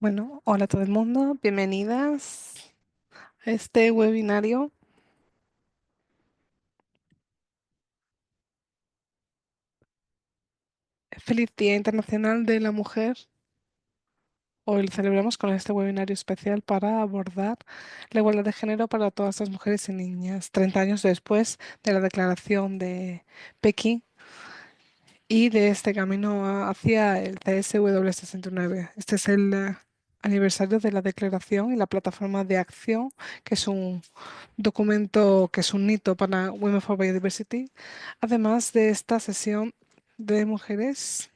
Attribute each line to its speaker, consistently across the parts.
Speaker 1: Bueno, hola a todo el mundo, bienvenidas a este webinario. Feliz Día Internacional de la Mujer. Hoy lo celebramos con este webinario especial para abordar la igualdad de género para todas las mujeres y niñas, 30 años después de la Declaración de Pekín y de este camino hacia el CSW 69. Este es el aniversario de la declaración y la plataforma de acción, que es un documento que es un hito para Women for Biodiversity, además de esta sesión de mujeres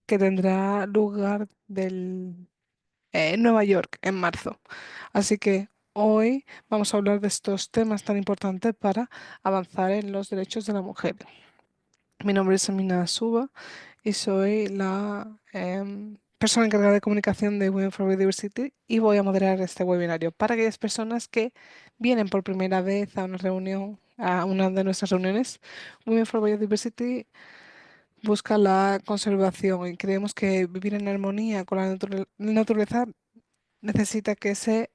Speaker 1: que tendrá lugar en Nueva York en marzo. Así que hoy vamos a hablar de estos temas tan importantes para avanzar en los derechos de la mujer. Mi nombre es Amina Suba y soy la persona encargada de comunicación de Women for Biodiversity y voy a moderar este webinario para aquellas personas que vienen por primera vez a una reunión, a una de nuestras reuniones. Women for Biodiversity busca la conservación y creemos que vivir en armonía con la naturaleza necesita que se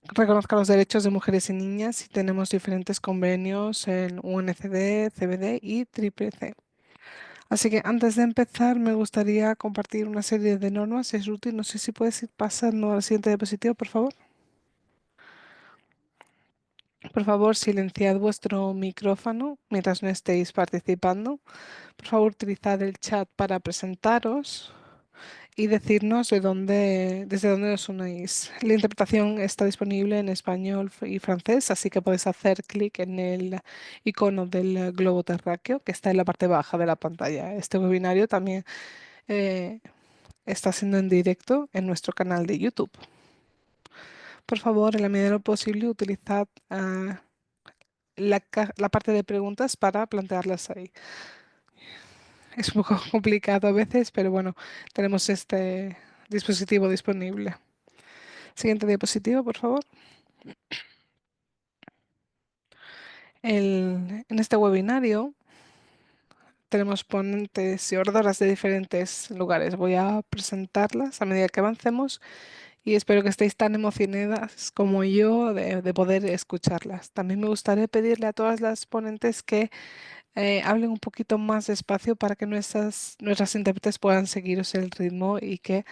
Speaker 1: reconozca los derechos de mujeres y niñas y tenemos diferentes convenios en UNCD, CBD y CCC. Así que antes de empezar, me gustaría compartir una serie de normas. Es útil. No sé si puedes ir pasando a la siguiente diapositiva, por favor. Por favor, silenciad vuestro micrófono mientras no estéis participando. Por favor, utilizad el chat para presentaros y decirnos desde dónde os unéis. La interpretación está disponible en español y francés, así que podéis hacer clic en el icono del globo terráqueo que está en la parte baja de la pantalla. Este webinario también eh, está siendo en directo en nuestro canal de YouTube. Por favor, en la medida de lo posible, utilizad la parte de preguntas para plantearlas ahí. Es un poco complicado a veces, pero bueno, tenemos este dispositivo disponible. Siguiente diapositiva, por favor. En este webinario tenemos ponentes y oradoras de diferentes lugares. Voy a presentarlas a medida que avancemos y espero que estéis tan emocionadas como yo de poder escucharlas. También me gustaría pedirle a todas las ponentes que hablen un poquito más despacio para que nuestras intérpretes puedan seguiros el ritmo y que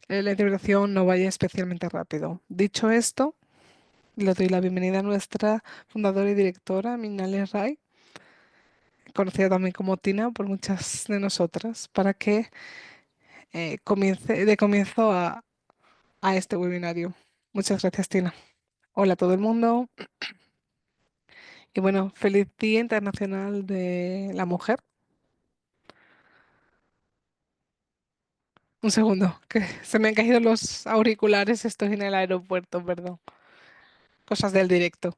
Speaker 1: la interpretación no vaya especialmente rápido. Dicho esto, le doy la bienvenida a nuestra fundadora y directora, Minale Rai, conocida también como Tina por muchas de nosotras, para que comienzo a este webinario. Muchas gracias, Tina. Hola a todo el mundo y bueno, feliz Día Internacional de la Mujer. Un segundo, que se me han caído los auriculares, estoy en el aeropuerto, perdón. Cosas del directo.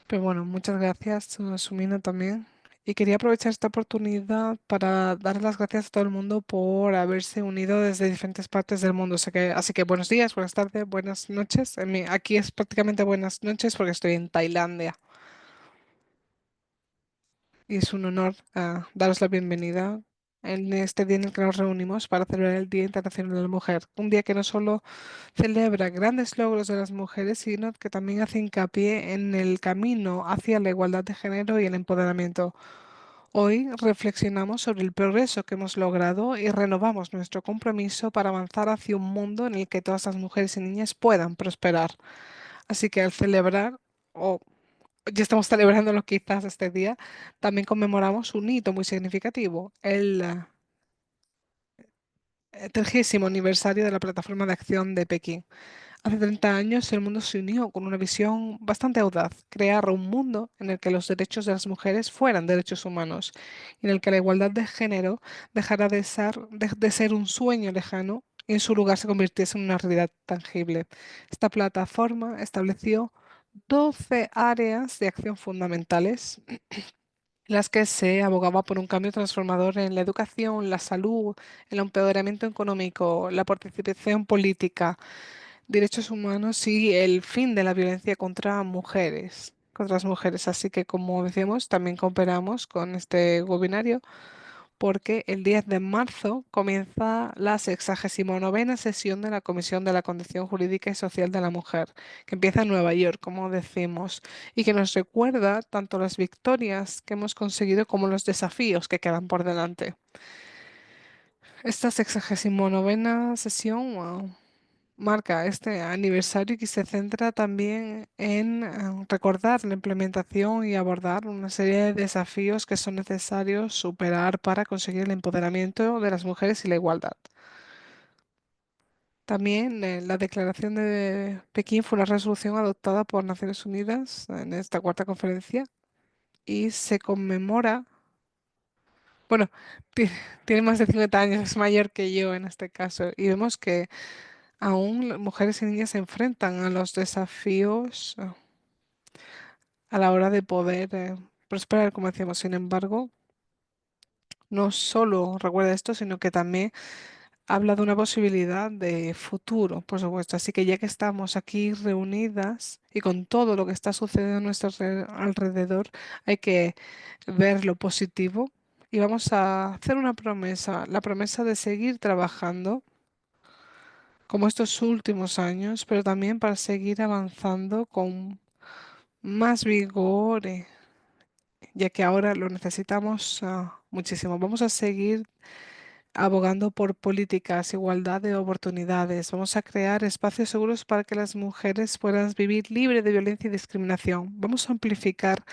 Speaker 1: Pero bueno, muchas gracias, Sumina también. Y quería aprovechar esta oportunidad para dar las gracias a todo el mundo por haberse unido desde diferentes partes del mundo. Así que buenos días, buenas tardes, buenas noches. Aquí es prácticamente buenas noches porque estoy en Tailandia. Y es un honor daros la bienvenida en este día en el que nos reunimos para celebrar el Día Internacional de la Mujer. Un día que no solo celebra grandes logros de las mujeres, sino que también hace hincapié en el camino hacia la igualdad de género y el empoderamiento. Hoy reflexionamos sobre el progreso que hemos logrado y renovamos nuestro compromiso para avanzar hacia un mundo en el que todas las mujeres y niñas puedan prosperar. Así que al celebrar, o ya estamos celebrándolo quizás este día, también conmemoramos un hito muy significativo, el 30º aniversario de la Plataforma de Acción de Pekín. Hace 30 años el mundo se unió con una visión bastante audaz, crear un mundo en el que los derechos de las mujeres fueran derechos humanos y en el que la igualdad de género dejara de ser un sueño lejano y en su lugar se convirtiese en una realidad tangible. Esta plataforma estableció 12 áreas de acción fundamentales en las que se abogaba por un cambio transformador en la educación, la salud, el empoderamiento económico, la participación política, derechos humanos y el fin de la violencia contra mujeres. con otras mujeres. Así que, como decíamos, también cooperamos con este webinario porque el 10 de marzo comienza la 69ª sesión de la Comisión de la Condición Jurídica y Social de la Mujer, que empieza en Nueva York, como decimos, y que nos recuerda tanto las victorias que hemos conseguido como los desafíos que quedan por delante. Esta 69ª sesión, marca este aniversario que se centra también en recordar la implementación y abordar una serie de desafíos que son necesarios superar para conseguir el empoderamiento de las mujeres y la igualdad. También la Declaración de Pekín fue una resolución adoptada por Naciones Unidas en esta cuarta conferencia y se conmemora, bueno, ti- tiene más de 50 años, es mayor que yo en este caso, y vemos que aún mujeres y niñas se enfrentan a los desafíos a la hora de poder prosperar, como decíamos. Sin embargo, no solo recuerda esto, sino que también habla de una posibilidad de futuro, por supuesto. Así que ya que estamos aquí reunidas y con todo lo que está sucediendo a nuestro alrededor, hay que ver lo positivo y vamos a hacer una promesa, la promesa de seguir trabajando como estos últimos años, pero también para seguir avanzando con más vigor, ya que ahora lo necesitamos muchísimo. Vamos a seguir abogando por políticas, igualdad de oportunidades. Vamos a crear espacios seguros para que las mujeres puedan vivir libre de violencia y discriminación. Vamos a amplificar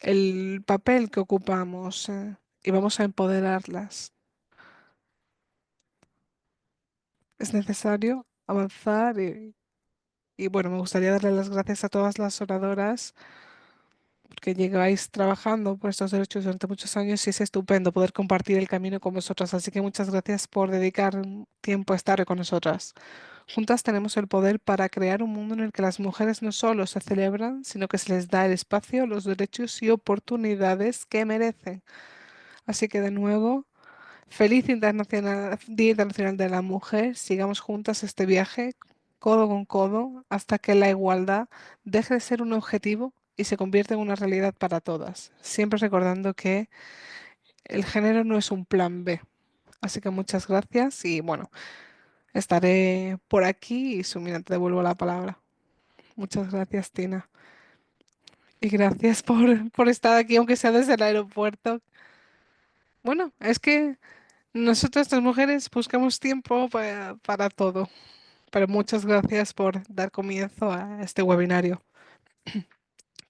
Speaker 1: el papel que ocupamos, y vamos a empoderarlas. Es necesario avanzar y bueno, me gustaría darle las gracias a todas las oradoras porque llegáis trabajando por estos derechos durante muchos años y es estupendo poder compartir el camino con vosotras. Así que muchas gracias por dedicar tiempo a estar con nosotras. Juntas tenemos el poder para crear un mundo en el que las mujeres no solo se celebran, sino que se les da el espacio, los derechos y oportunidades que merecen. Así que de nuevo, feliz Día Internacional de la Mujer. Sigamos juntas este viaje, codo con codo, hasta que la igualdad deje de ser un objetivo y se convierta en una realidad para todas. Siempre recordando que el género no es un plan B. Así que muchas gracias y bueno, estaré por aquí y Sumina, te devuelvo la palabra. Muchas gracias, Tina. Y gracias por estar aquí, aunque sea desde el aeropuerto. Bueno, es que nosotras las mujeres buscamos tiempo para todo. Pero muchas gracias por dar comienzo a este webinario.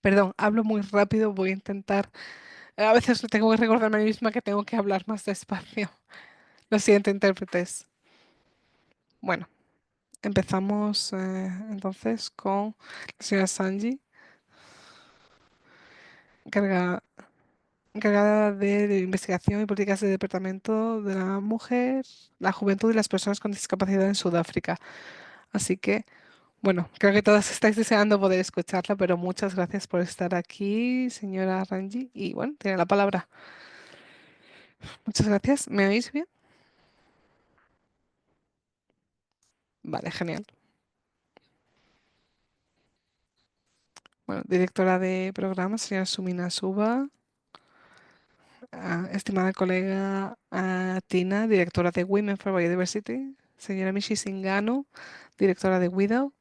Speaker 1: Perdón, hablo muy rápido, voy a intentar. A veces tengo que recordarme a mí misma que tengo que hablar más despacio. Lo siento, intérpretes. Bueno, empezamos entonces con la señora Sanji, encargada, encargada de investigación y políticas de Departamento de la Mujer, la Juventud y las Personas con Discapacidad en Sudáfrica. Así que bueno, creo que todas estáis deseando poder escucharla, pero muchas gracias por estar aquí, señora Rangi. Y bueno, tiene la palabra. Muchas gracias. ¿Me oís bien? Vale, genial. Bueno, directora de programa, señora Sumina Suba. Estimada colega Tina, directora de Women for Biodiversity. Señora Mishi Singano, directora de WIDOW.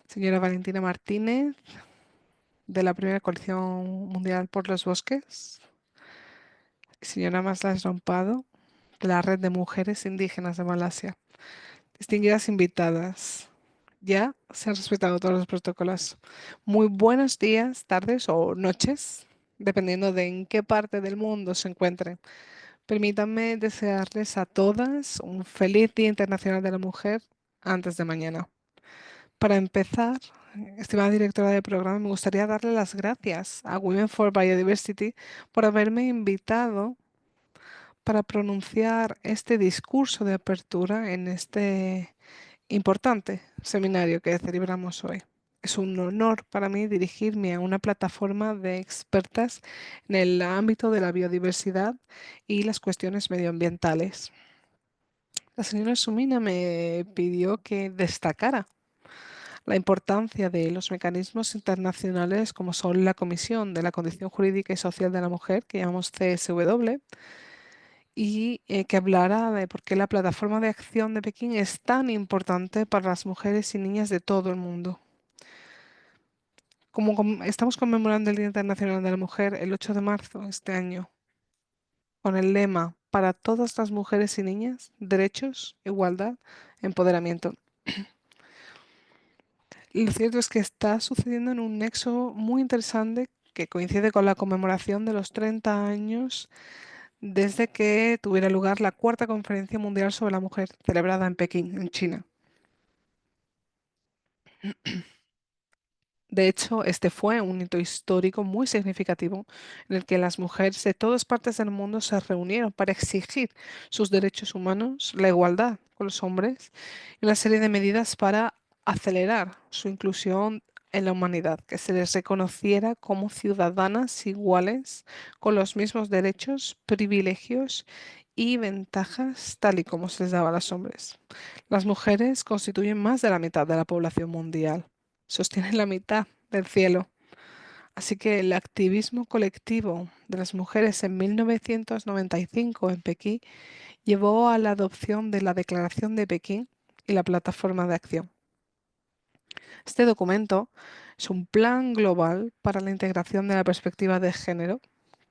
Speaker 1: Señora Valentina Martínez, de la Primera Coalición Mundial por los Bosques. Señora Maslas Rompado, de la Red de Mujeres Indígenas de Malasia. Distinguidas invitadas, ya se han respetado todos los protocolos. Muy buenos días, tardes o noches, dependiendo de en qué parte del mundo se encuentren. Permítanme desearles a todas un feliz Día Internacional de la Mujer antes de mañana. Para empezar, estimada directora del programa, me gustaría darle las gracias a Women for Biodiversity por haberme invitado para pronunciar este discurso de apertura en este importante seminario que celebramos hoy. Es un honor para mí dirigirme a una plataforma de expertas en el ámbito de la biodiversidad y las cuestiones medioambientales. La señora Sumina me pidió que destacara la importancia de los mecanismos internacionales como son la Comisión de la Condición Jurídica y Social de la Mujer, que llamamos CSW, y que hablara de por qué la plataforma de acción de Pekín es tan importante para las mujeres y niñas de todo el mundo. Como estamos conmemorando el Día Internacional de la Mujer el 8 de marzo este año, con el lema para todas las mujeres y niñas, derechos, igualdad, empoderamiento. Lo cierto es que está sucediendo en un nexo muy interesante que coincide con la conmemoración de los 30 años desde que tuviera lugar la cuarta Conferencia Mundial sobre la Mujer, celebrada en Pekín, en China. De hecho, este fue un hito histórico muy significativo en el que las mujeres de todas partes del mundo se reunieron para exigir sus derechos humanos, la igualdad con los hombres y una serie de medidas para acelerar su inclusión en la humanidad, que se les reconociera como ciudadanas iguales con los mismos derechos, privilegios y ventajas tal y como se les daba a los hombres. Las mujeres constituyen más de la mitad de la población mundial, sostienen la mitad del cielo. Así que el activismo colectivo de las mujeres en 1995 en Pekín llevó a la adopción de la Declaración de Pekín y la Plataforma de Acción. Este documento es un plan global para la integración de la perspectiva de género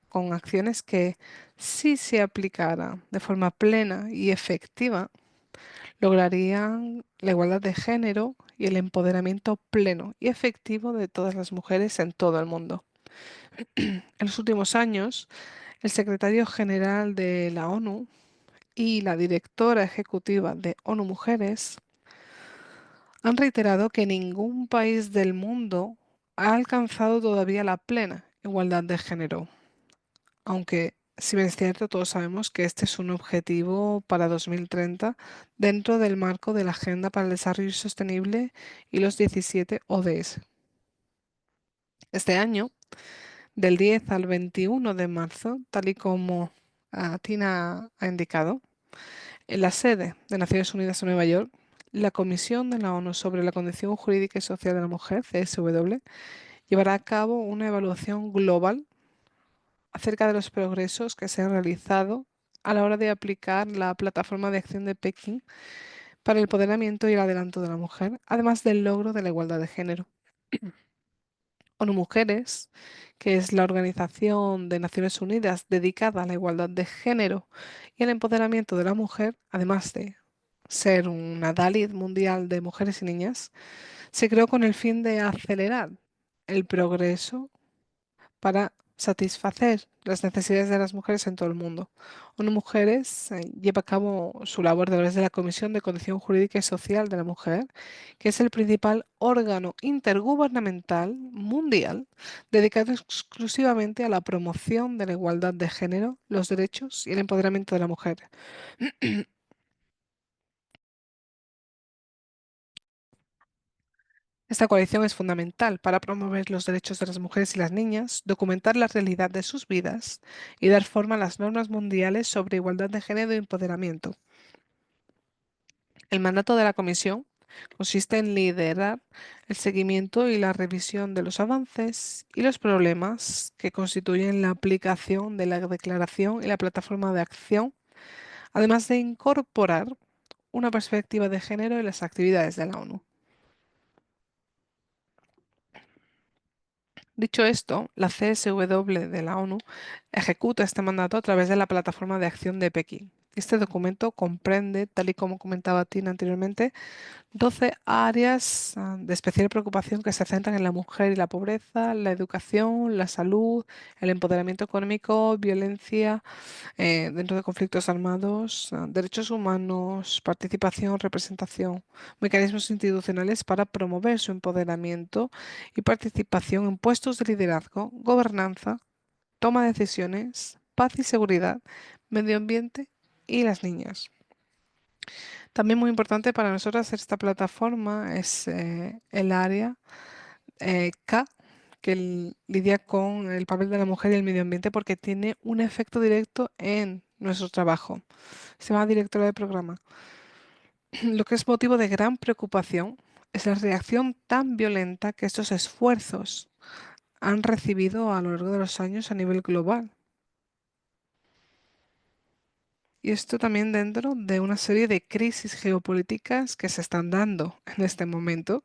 Speaker 1: con acciones que, si se aplicara de forma plena y efectiva, lograrían la igualdad de género y el empoderamiento pleno y efectivo de todas las mujeres en todo el mundo. En los últimos años, el secretario general de la ONU y la directora ejecutiva de ONU Mujeres han reiterado que ningún país del mundo ha alcanzado todavía la plena igualdad de género, aunque si bien es cierto, todos sabemos que este es un objetivo para 2030 dentro del marco de la Agenda para el Desarrollo Sostenible y los 17 ODS. Este año, del 10 al 21 de marzo, tal y como Tina ha indicado, en la sede de Naciones Unidas en Nueva York, la Comisión de la ONU sobre la Condición Jurídica y Social de la Mujer, CSW, llevará a cabo una evaluación global acerca de los progresos que se han realizado a la hora de aplicar la plataforma de acción de Pekín para el empoderamiento y el adelanto de la mujer, además del logro de la igualdad de género. ONU Mujeres, que es la organización de Naciones Unidas dedicada a la igualdad de género y al empoderamiento de la mujer, además de ser una Dalit mundial de mujeres y niñas, se creó con el fin de acelerar el progreso para satisfacer las necesidades de las mujeres en todo el mundo. ONU Mujeres lleva a cabo su labor a través de la Comisión de Condición Jurídica y Social de la Mujer, que es el principal órgano intergubernamental mundial dedicado exclusivamente a la promoción de la igualdad de género, los derechos y el empoderamiento de la mujer. Esta coalición es fundamental para promover los derechos de las mujeres y las niñas, documentar la realidad de sus vidas y dar forma a las normas mundiales sobre igualdad de género y empoderamiento. El mandato de la Comisión consiste en liderar el seguimiento y la revisión de los avances y los problemas que constituyen la aplicación de la Declaración y la Plataforma de Acción, además de incorporar una perspectiva de género en las actividades de la ONU. Dicho esto, la CSW de la ONU ejecuta este mandato a través de la Plataforma de Acción de Pekín. Este documento comprende, tal y como comentaba Tina anteriormente, 12 áreas de especial preocupación que se centran en la mujer y la pobreza, la educación, la salud, el empoderamiento económico, violencia dentro de conflictos armados, derechos humanos, participación, representación, mecanismos institucionales para promover su empoderamiento y participación en puestos de liderazgo, gobernanza, toma de decisiones, paz y seguridad, medio ambiente y las niñas. También muy importante para nosotros esta plataforma es el área K, que lidia con el papel de la mujer y el medio ambiente porque tiene un efecto directo en nuestro trabajo. Se llama directora de programa. Lo que es motivo de gran preocupación Es la reacción tan violenta que estos esfuerzos han recibido a lo largo de los años a nivel global. Y esto también dentro de una serie de crisis geopolíticas que se están dando en este momento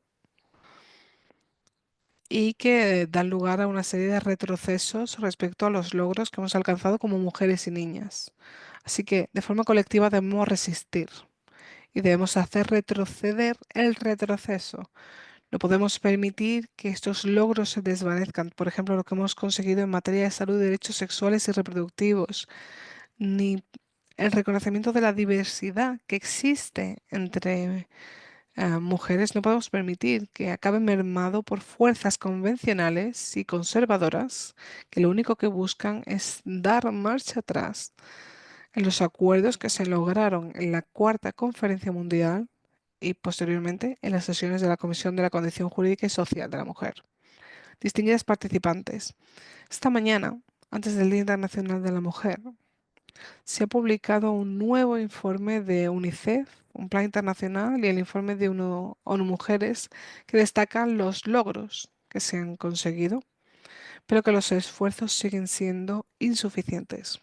Speaker 1: y que dan lugar a una serie de retrocesos respecto a los logros que hemos alcanzado como mujeres y niñas. Así que de forma colectiva debemos resistir y debemos hacer retroceder el retroceso. No podemos permitir que estos logros se desvanezcan. Por ejemplo, lo que hemos conseguido en materia de salud y derechos sexuales y reproductivos, ni el reconocimiento de la diversidad que existe entre mujeres. No podemos permitir que acabe mermado por fuerzas convencionales y conservadoras que lo único que buscan es dar marcha atrás en los acuerdos que se lograron en la Cuarta Conferencia Mundial y posteriormente en las sesiones de la Comisión de la Condición Jurídica y Social de la Mujer. Distinguidas participantes, esta mañana, antes del Día Internacional de la Mujer, se ha publicado un nuevo informe de UNICEF, un plan internacional, y el informe de ONU Mujeres, que destacan los logros que se han conseguido, pero que los esfuerzos siguen siendo insuficientes.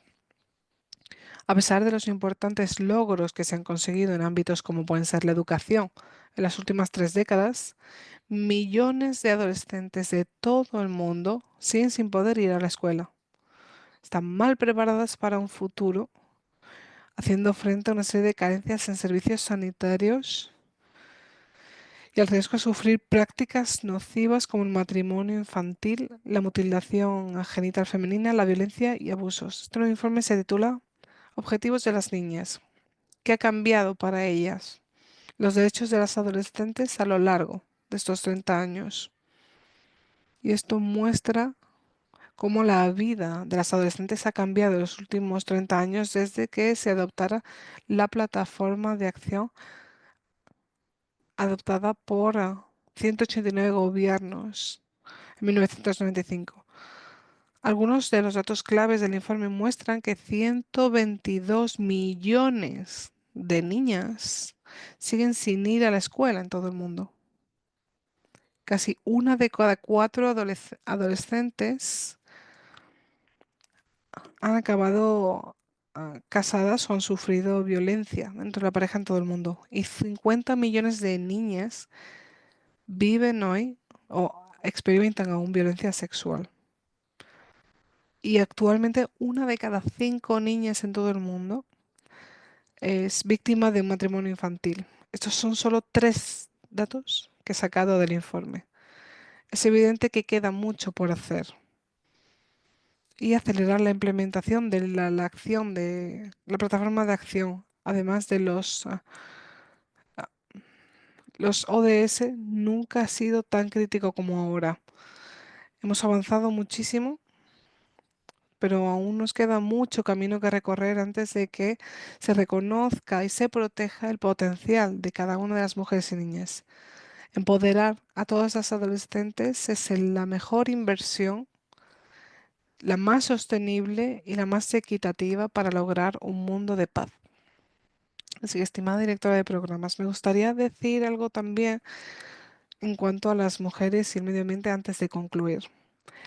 Speaker 1: A pesar de los importantes logros que se han conseguido en ámbitos como pueden ser la educación en las últimas 3 décadas, millones de adolescentes de todo el mundo siguen sin poder ir a la escuela. Están mal preparadas para un futuro, haciendo frente a una serie de carencias en servicios sanitarios y al riesgo de sufrir prácticas nocivas como el matrimonio infantil, la mutilación genital femenina, la violencia y abusos. Este nuevo informe se titula Objetivos de las niñas. ¿Qué ha cambiado para ellas? Los derechos de las adolescentes a lo largo de estos 30 años. Y esto muestra cómo la vida de las adolescentes ha cambiado en los últimos 30 años desde que se adoptara la plataforma de acción adoptada por 189 gobiernos en 1995. Algunos de los datos claves del informe muestran que 122 millones de niñas siguen sin ir a la escuela en todo el mundo. Casi una de cada cuatro adolescentes han acabado casadas o han sufrido violencia dentro de la pareja en todo el mundo. Y 50 millones de niñas viven hoy o experimentan aún violencia sexual. Y actualmente una de cada 5 niñas en todo el mundo es víctima de un matrimonio infantil. Estos son solo 3 datos que he sacado del informe. Es evidente que queda mucho por hacer y acelerar la implementación de la acción de la plataforma de acción, además de los ODS, nunca ha sido tan crítico como ahora. Hemos avanzado muchísimo, pero aún nos queda mucho camino que recorrer antes de que se reconozca y se proteja el potencial de cada una de las mujeres y niñas. Empoderar a todas las adolescentes es la mejor inversión, la más sostenible y la más equitativa para lograr un mundo de paz. Así que, estimada directora de programas, me gustaría decir algo también en cuanto a las mujeres y el medio ambiente antes de concluir.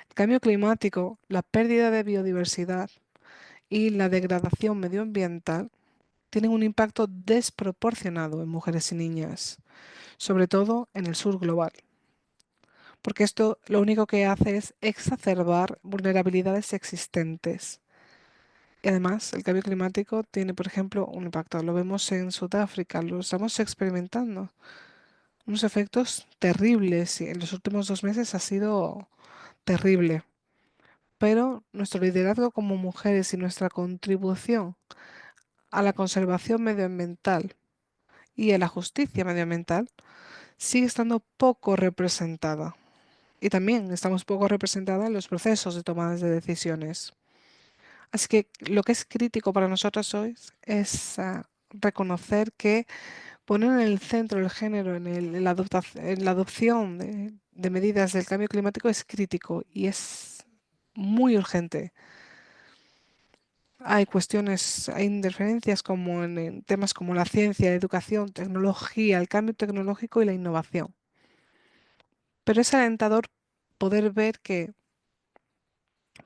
Speaker 1: El cambio climático, la pérdida de biodiversidad y la degradación medioambiental tienen un impacto desproporcionado en mujeres y niñas, sobre todo en el sur global, porque esto lo único que hace es exacerbar vulnerabilidades existentes. Y además, el cambio climático tiene, por ejemplo, un impacto. Lo vemos en Sudáfrica, lo estamos experimentando. Unos efectos terribles y en los últimos 2 meses ha sido terrible. Pero nuestro liderazgo como mujeres y nuestra contribución a la conservación medioambiental y a la justicia medioambiental sigue estando poco representada. Y también estamos poco representadas en los procesos de tomadas de decisiones. Así que lo que es crítico para nosotros hoy es reconocer que poner en el centro el género en la adopción de medidas del cambio climático es crítico y es muy urgente. Hay cuestiones, hay interferencias como en temas como la ciencia, la educación, tecnología, el cambio tecnológico y la innovación. Pero es alentador poder ver que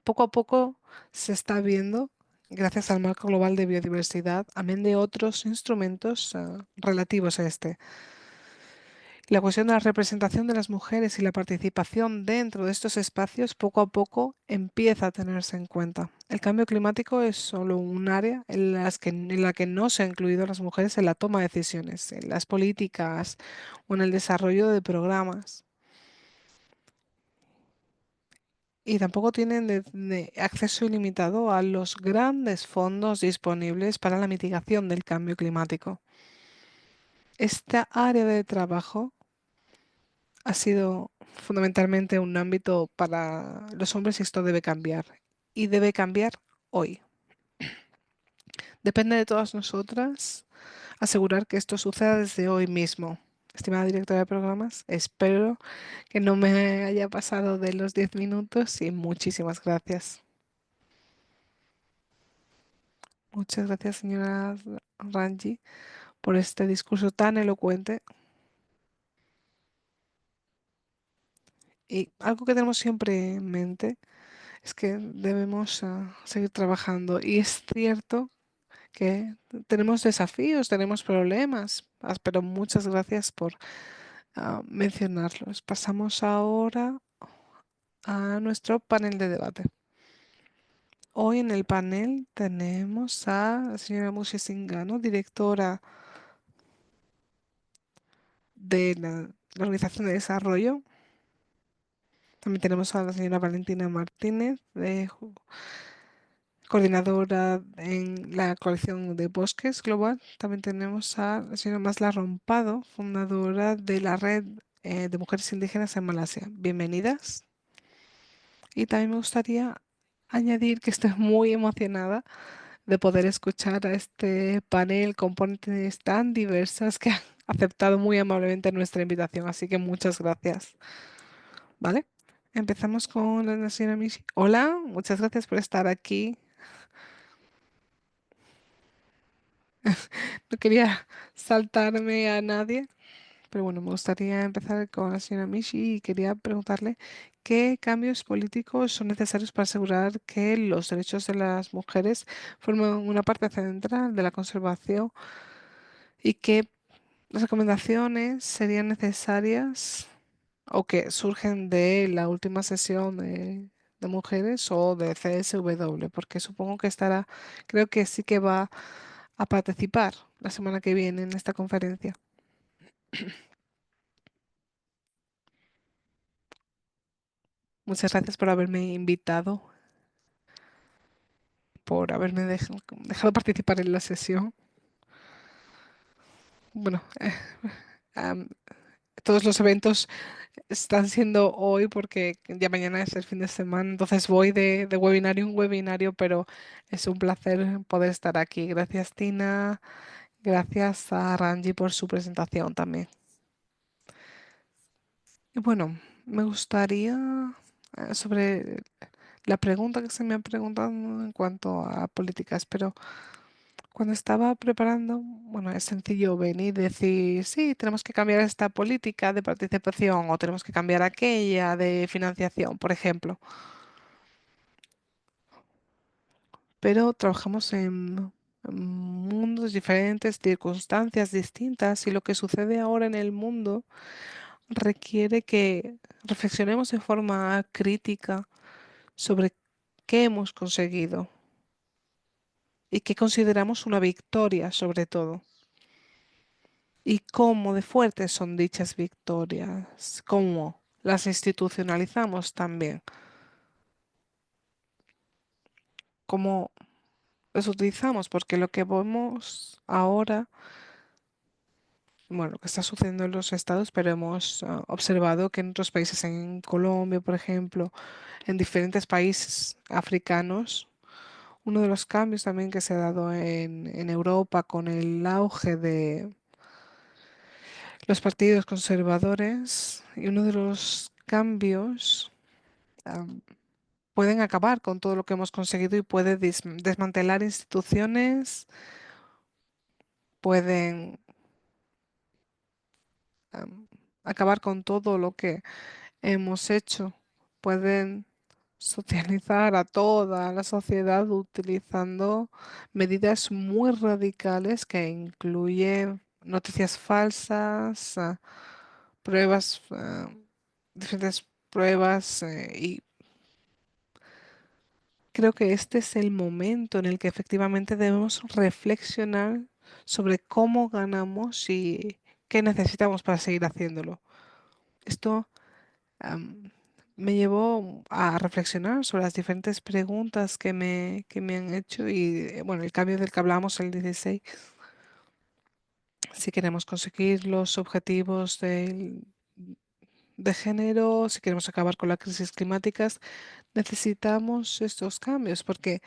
Speaker 1: poco a poco se está viendo, gracias al marco global de biodiversidad, amén de otros instrumentos relativos a este. La cuestión de la representación de las mujeres y la participación dentro de estos espacios poco a poco empieza a tenerse en cuenta. El cambio climático es solo un área en la que no se han incluido a las mujeres en la toma de decisiones, en las políticas o en el desarrollo de programas. Y tampoco tienen acceso ilimitado a los grandes fondos disponibles para la mitigación del cambio climático. Esta área de trabajo ha sido fundamentalmente un ámbito para los hombres y esto debe cambiar. Y debe cambiar hoy. Depende de todas nosotras asegurar que esto suceda desde hoy mismo. Estimada directora de programas, espero que no me haya pasado de los 10 minutos y muchísimas gracias. Muchas gracias, señora Ranji, por este discurso tan elocuente. Y algo que tenemos siempre en mente es que debemos seguir trabajando. Y es cierto que tenemos desafíos, tenemos problemas, pero muchas gracias por mencionarlos. Pasamos ahora a nuestro panel de debate. Hoy en el panel tenemos a la señora Mushi Singano, directora de la Organización de Desarrollo. También tenemos a la señora Valentina Martínez, coordinadora en la colección de bosques global. También tenemos a la señora Masla Rompado, fundadora de la red de mujeres indígenas en Malasia. Bienvenidas. Y también me gustaría añadir que estoy muy emocionada de poder escuchar a este panel con ponentes tan diversas que han aceptado muy amablemente nuestra invitación. Así que muchas gracias. ¿Vale? Empezamos con la señora Michi. Hola, muchas gracias por estar aquí. No quería saltarme a nadie, pero bueno, me gustaría empezar con la señora Michi y quería preguntarle qué cambios políticos son necesarios para asegurar que los derechos de las mujeres forman una parte central de la conservación y qué recomendaciones serían necesarias o que surgen de la última sesión de mujeres o de CSW, porque supongo que estará, creo que sí que va a participar la semana que viene en esta conferencia. Muchas gracias por haberme invitado, por haberme dejado participar en la sesión. Bueno, am, todos los eventos están siendo hoy porque ya mañana es el fin de semana, entonces voy de webinario en webinario, pero es un placer poder estar aquí. Gracias, Tina. Gracias a Ranji por su presentación también. Y bueno, me gustaría sobre la pregunta que se me ha preguntado en cuanto a políticas, pero cuando estaba preparando, bueno, es sencillo venir y decir, sí, tenemos que cambiar esta política de participación o tenemos que cambiar aquella de financiación, por ejemplo. Pero trabajamos en mundos diferentes, circunstancias distintas y lo que sucede ahora en el mundo requiere que reflexionemos de forma crítica sobre qué hemos conseguido y qué consideramos una victoria sobre todo. Y cómo de fuertes son dichas victorias, cómo las institucionalizamos también, cómo las utilizamos, porque lo que vemos ahora, bueno, lo que está sucediendo en los estados, pero hemos observado que en otros países, en Colombia, por ejemplo, en diferentes países africanos, uno de los cambios también que se ha dado en Europa con el auge de los partidos conservadores y uno de los cambios am, pueden acabar con todo lo que hemos conseguido y puede desmantelar instituciones, pueden am, acabar con todo lo que hemos hecho. Pueden socializar a toda la sociedad utilizando medidas muy radicales que incluyen noticias falsas, pruebas, diferentes pruebas, y creo que este es el momento en el que efectivamente debemos reflexionar sobre cómo ganamos y qué necesitamos para seguir haciéndolo. Esto am, me llevó a reflexionar sobre las diferentes preguntas que me han hecho y, bueno, el cambio del que hablamos el 16. Si queremos conseguir los objetivos de género, si queremos acabar con las crisis climáticas, necesitamos estos cambios porque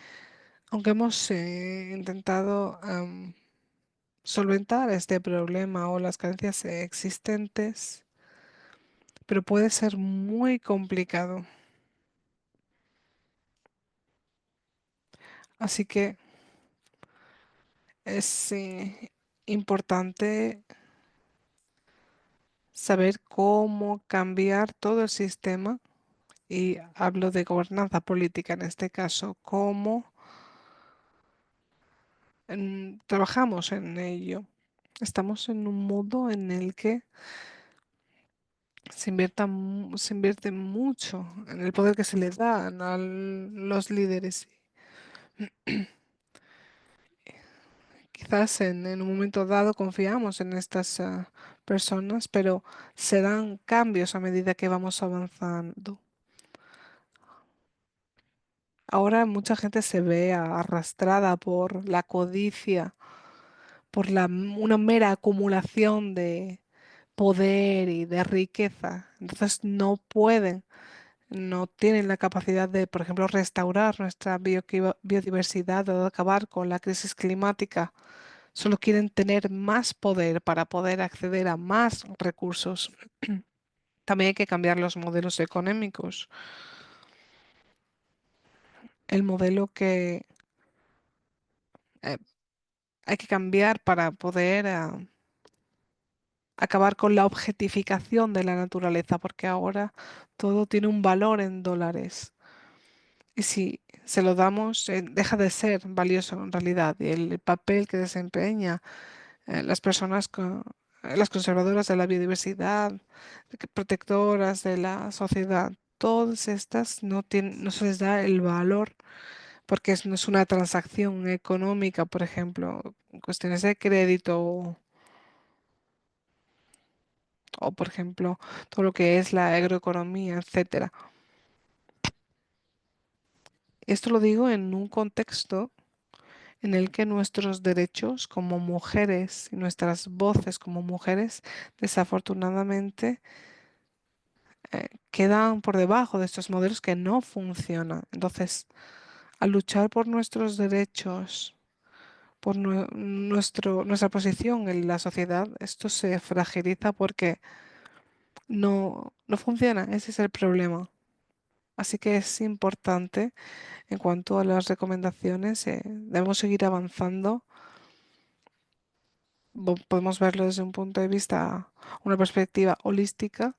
Speaker 1: aunque hemos intentado solventar este problema o las carencias existentes, pero puede ser muy complicado. Así que es importante saber cómo cambiar todo el sistema, y hablo de gobernanza política en este caso, cómo trabajamos en ello. Estamos en un mundo en el que se invierte mucho en el poder que se le da a los líderes. Quizás en un momento dado confiamos en estas personas, pero se dan cambios a medida que vamos avanzando. Ahora mucha gente se ve arrastrada por la codicia, por una mera acumulación de poder y de riqueza. Entonces no tienen la capacidad de, por ejemplo, restaurar nuestra biodiversidad o de acabar con la crisis climática. Solo quieren tener más poder para poder acceder a más recursos. También hay que cambiar los modelos económicos. El modelo que eh, hay que cambiar para poder acabar con la objetificación de la naturaleza, porque ahora todo tiene un valor en dólares. Y si se lo damos, deja de ser valioso en realidad. Y el papel que desempeña las personas, las conservadoras de la biodiversidad, protectoras de la sociedad, todas estas no se les da el valor porque no es una transacción económica, por ejemplo, cuestiones de crédito o, por ejemplo, todo lo que es la agroeconomía, etcétera. Esto lo digo en un contexto en el que nuestros derechos como mujeres y nuestras voces como mujeres desafortunadamente quedan por debajo de estos modelos que no funcionan. Entonces, al luchar por nuestros derechos, por nuestra posición en la sociedad, esto se fragiliza porque no funciona. Ese es el problema. Así que es importante, en cuanto a las recomendaciones, debemos seguir avanzando. Podemos verlo desde un punto de vista, una perspectiva holística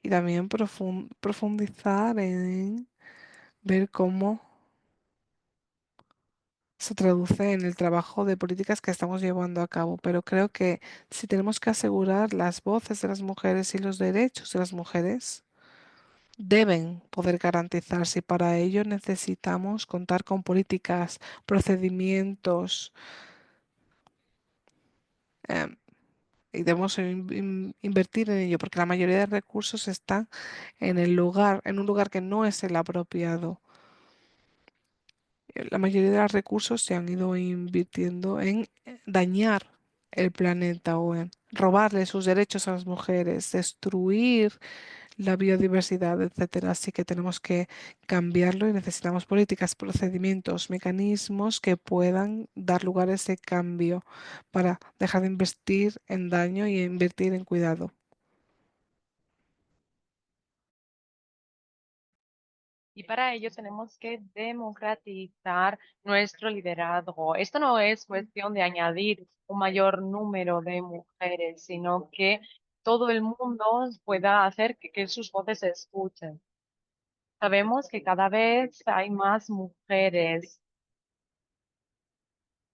Speaker 1: y también profundizar en ver cómo se traduce en el trabajo de políticas que estamos llevando a cabo. Pero creo que si tenemos que asegurar las voces de las mujeres y los derechos de las mujeres, deben poder garantizarse y para ello necesitamos contar con políticas, procedimientos, em, y debemos invertir en ello porque la mayoría de recursos están en un lugar que no es el apropiado. La mayoría de los recursos se han ido invirtiendo en dañar el planeta o en robarle sus derechos a las mujeres, destruir la biodiversidad, etcétera. Así que tenemos que cambiarlo y necesitamos políticas, procedimientos, mecanismos que puedan dar lugar a ese cambio para dejar de invertir en daño y invertir en cuidado.
Speaker 2: Y para ello tenemos que democratizar nuestro liderazgo. Esto no es cuestión de añadir un mayor número de mujeres, sino que todo el mundo pueda hacer que sus voces se escuchen. Sabemos que cada vez hay más mujeres,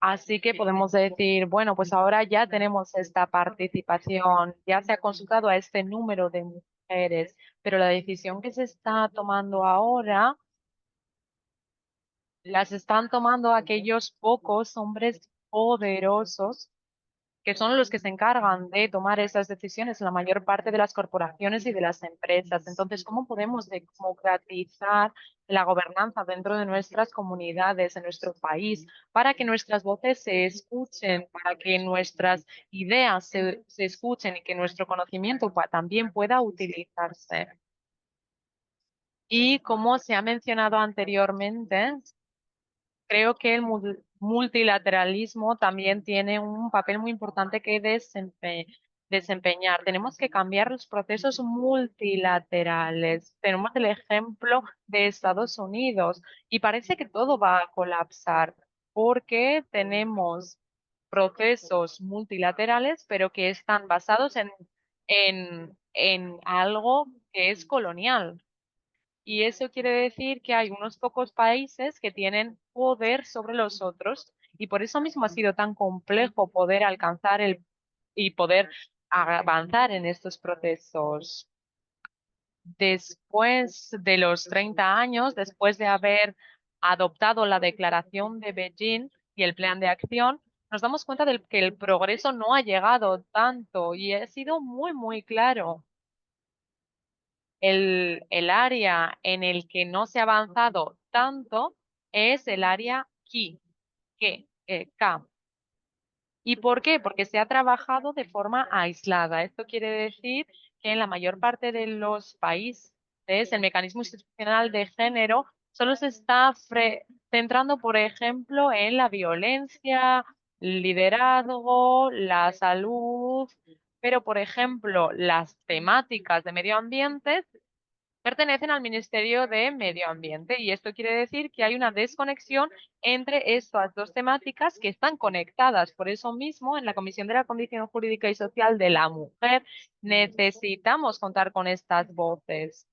Speaker 2: así que podemos decir, bueno, pues ahora ya tenemos esta participación, ya se ha consultado a este número de mujeres, pero la decisión que se está tomando ahora las están tomando aquellos pocos hombres poderosos que son los que se encargan de tomar esas decisiones en la mayor parte de las corporaciones y de las empresas. Entonces, ¿cómo podemos democratizar la gobernanza dentro de nuestras comunidades, en nuestro país, para que nuestras voces se escuchen, para que nuestras ideas se escuchen y que nuestro conocimiento también pueda utilizarse? Y como se ha mencionado anteriormente, creo que el multilateralismo también tiene un papel muy importante que desempeñar. Tenemos que cambiar los procesos multilaterales. Tenemos el ejemplo de Estados Unidos y parece que todo va a colapsar porque tenemos procesos multilaterales, pero que están basados en algo que es colonial. Y eso quiere decir que hay unos pocos países que tienen poder sobre los otros y por eso mismo ha sido tan complejo poder alcanzar y poder avanzar en estos procesos. Después de los 30 años, después de haber adoptado la Declaración de Beijing y el Plan de Acción, nos damos cuenta de que el progreso no ha llegado tanto y ha sido muy, muy claro. El área en el que no se ha avanzado tanto es el área K. ¿Y por qué? Porque se ha trabajado de forma aislada. Esto quiere decir que en la mayor parte de los países el mecanismo institucional de género solo se está centrando, por ejemplo, en la violencia, el liderazgo, la salud, pero, por ejemplo, las temáticas de medio ambiente pertenecen al Ministerio de Medio Ambiente y esto quiere decir que hay una desconexión entre estas dos temáticas que están conectadas. Por eso mismo, en la Comisión de la Condición Jurídica y Social de la Mujer necesitamos contar con estas voces.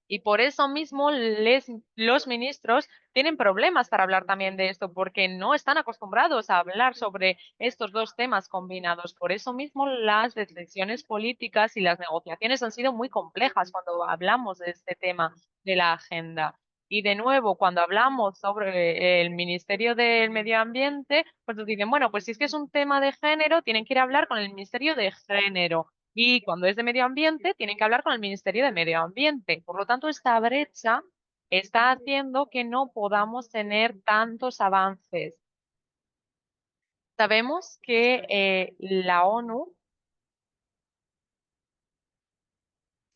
Speaker 2: Y por eso mismo los ministros tienen problemas para hablar también de esto, porque no están acostumbrados a hablar sobre estos dos temas combinados. Por eso mismo las decisiones políticas y las negociaciones han sido muy complejas cuando hablamos de este tema de la agenda. Y de nuevo, cuando hablamos sobre el Ministerio del Medio Ambiente, pues nos dicen, bueno, pues si es que es un tema de género, tienen que ir a hablar con el Ministerio de Género. Y cuando es de medio ambiente, tienen que hablar con el Ministerio de Medio Ambiente. Por lo tanto, esta brecha está haciendo que no podamos tener tantos avances. Sabemos que la ONU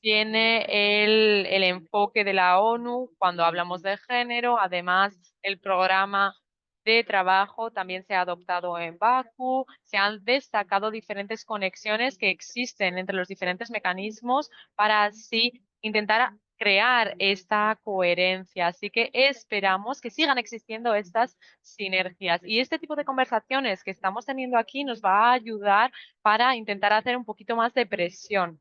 Speaker 2: tiene el enfoque de la ONU cuando hablamos de género. Además, el programa de trabajo también se ha adoptado en Bakú. Se han destacado diferentes conexiones que existen entre los diferentes mecanismos para así intentar crear esta coherencia. Así que esperamos que sigan existiendo estas sinergias. Y este tipo de conversaciones que estamos teniendo aquí nos va a ayudar para intentar hacer un poquito más de presión.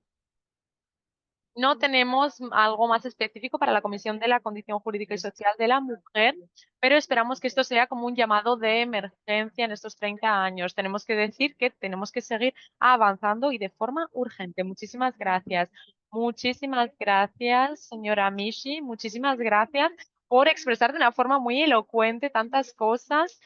Speaker 2: No tenemos algo más específico para la Comisión de la Condición Jurídica y Social de la Mujer, pero esperamos que esto sea como un llamado de emergencia en estos 30 años. Tenemos que decir que tenemos que seguir avanzando y de forma urgente. Muchísimas gracias. Muchísimas gracias, señora Mishi. Muchísimas gracias por expresar de una forma muy elocuente tantas cosas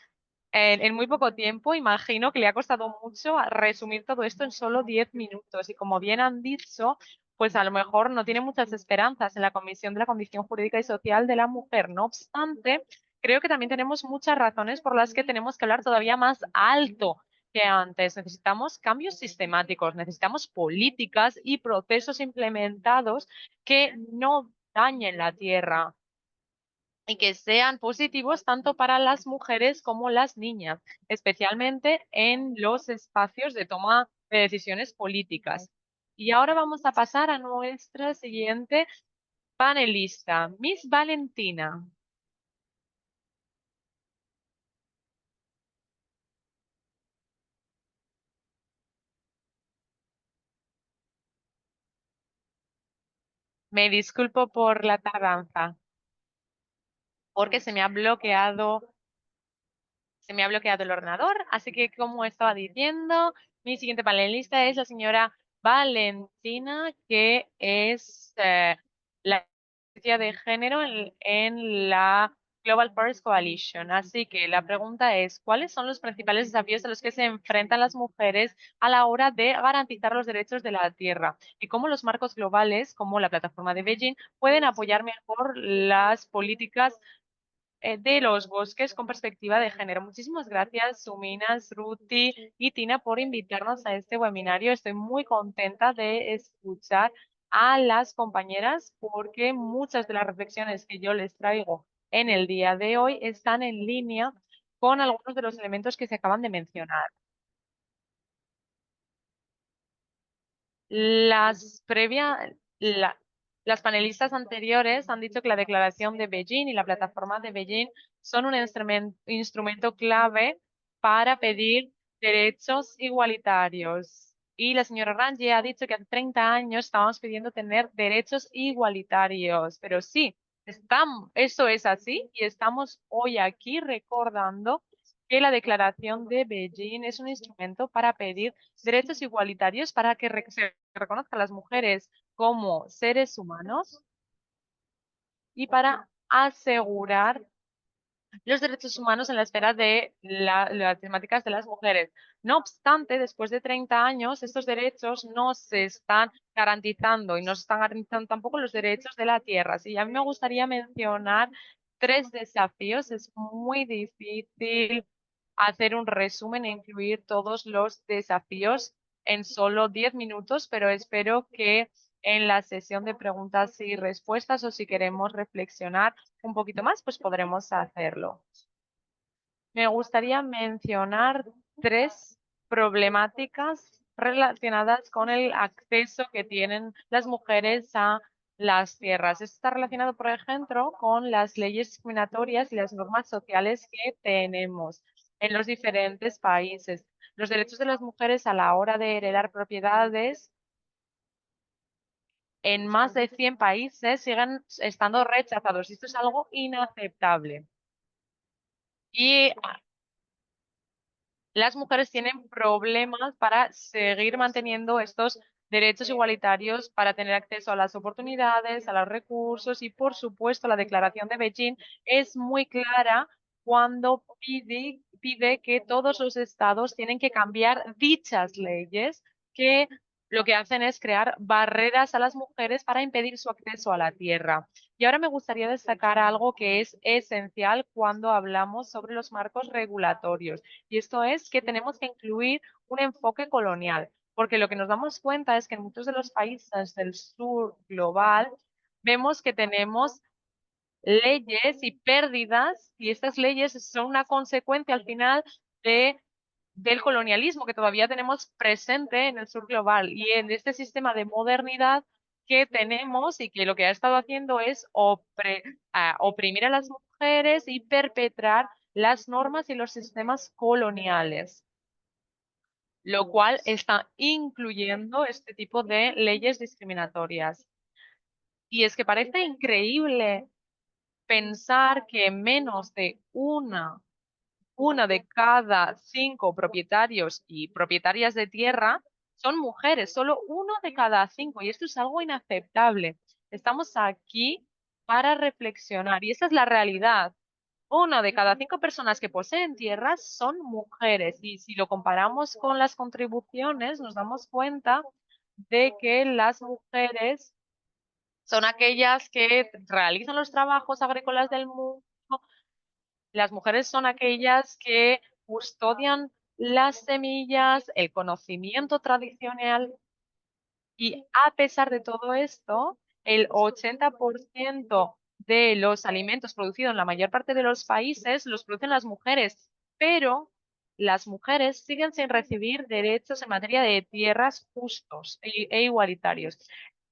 Speaker 2: en muy poco tiempo. Imagino que le ha costado mucho resumir todo esto en solo 10 minutos. Y como bien han dicho, pues a lo mejor no tiene muchas esperanzas en la Comisión de la Condición Jurídica y Social de la Mujer. No obstante, creo que también tenemos muchas razones por las que tenemos que hablar todavía más alto que antes. Necesitamos cambios sistemáticos, necesitamos políticas y procesos implementados que no dañen la tierra y que sean positivos tanto para las mujeres como las niñas, especialmente en los espacios de toma de decisiones políticas. Y ahora vamos a pasar a nuestra siguiente panelista, Miss Valentina. Me disculpo por la tardanza, porque se me ha bloqueado el ordenador, así que como estaba diciendo, mi siguiente panelista es la señora Valentina, que es la Secretaria de Género en la Global Paris Coalition. Así que la pregunta es, ¿cuáles son los principales desafíos a los que se enfrentan las mujeres a la hora de garantizar los derechos de la tierra? Y cómo los marcos globales, como la plataforma de Beijing, pueden apoyar mejor las políticas de los bosques con perspectiva de género. Muchísimas gracias, Suminas, Ruti y Tina, por invitarnos a este webinario. Estoy muy contenta de escuchar a las compañeras porque muchas de las reflexiones que yo les traigo en el día de hoy están en línea con algunos de los elementos que se acaban de mencionar. Las previa, la- las panelistas anteriores han dicho que la declaración de Beijing y la plataforma de Beijing son un instrumento clave para pedir derechos igualitarios. Y la señora Rangi ha dicho que hace 30 años estábamos pidiendo tener derechos igualitarios. Pero sí, eso es así y estamos hoy aquí recordando que la declaración de Beijing es un instrumento para pedir derechos igualitarios para que se reconozcan a las mujeres como seres humanos y para asegurar los derechos humanos en la esfera de las temáticas de las mujeres. No obstante, después de 30 años, estos derechos no se están garantizando y no se están garantizando tampoco los derechos de la tierra. Sí, a mí me gustaría mencionar tres desafíos. Es muy difícil hacer un resumen e incluir todos los desafíos en solo 10 minutos, pero espero que en la sesión de preguntas y respuestas o si queremos reflexionar un poquito más, pues podremos hacerlo. Me gustaría mencionar tres problemáticas relacionadas con el acceso que tienen las mujeres a las tierras. Esto está relacionado, por ejemplo, con las leyes discriminatorias y las normas sociales que tenemos en los diferentes países. Los derechos de las mujeres a la hora de heredar propiedades en más de 100 países siguen estando rechazados. Esto es algo inaceptable. Y las mujeres tienen problemas para seguir manteniendo estos derechos igualitarios, para tener acceso a las oportunidades, a los recursos y, por supuesto, la Declaración de Beijing es muy clara cuando pide que todos los estados tienen que cambiar dichas leyes que lo que hacen es crear barreras a las mujeres para impedir su acceso a la tierra. Y ahora me gustaría destacar algo que es esencial cuando hablamos sobre los marcos regulatorios. Y esto es que tenemos que incluir un enfoque colonial, porque lo que nos damos cuenta es que en muchos de los países del sur global vemos que tenemos leyes y pérdidas, y estas leyes son una consecuencia al final de, del colonialismo que todavía tenemos presente en el sur global y en este sistema de modernidad que tenemos y que lo que ha estado haciendo es oprimir a las mujeres y perpetrar las normas y los sistemas coloniales, lo cual está incluyendo este tipo de leyes discriminatorias. Y es que parece increíble pensar que menos de una de cada 5 propietarios y propietarias de tierra son mujeres, solo uno de cada 5, y esto es algo inaceptable. Estamos aquí para reflexionar, y esa es la realidad. Una de cada 5 personas que poseen tierras son mujeres, y si lo comparamos con las contribuciones, nos damos cuenta de que las mujeres son aquellas que realizan los trabajos agrícolas del mundo. Las mujeres son aquellas que custodian las semillas, el conocimiento tradicional y a pesar de todo esto, el 80% de los alimentos producidos en la mayor parte de los países los producen las mujeres, pero las mujeres siguen sin recibir derechos en materia de tierras justos e igualitarios.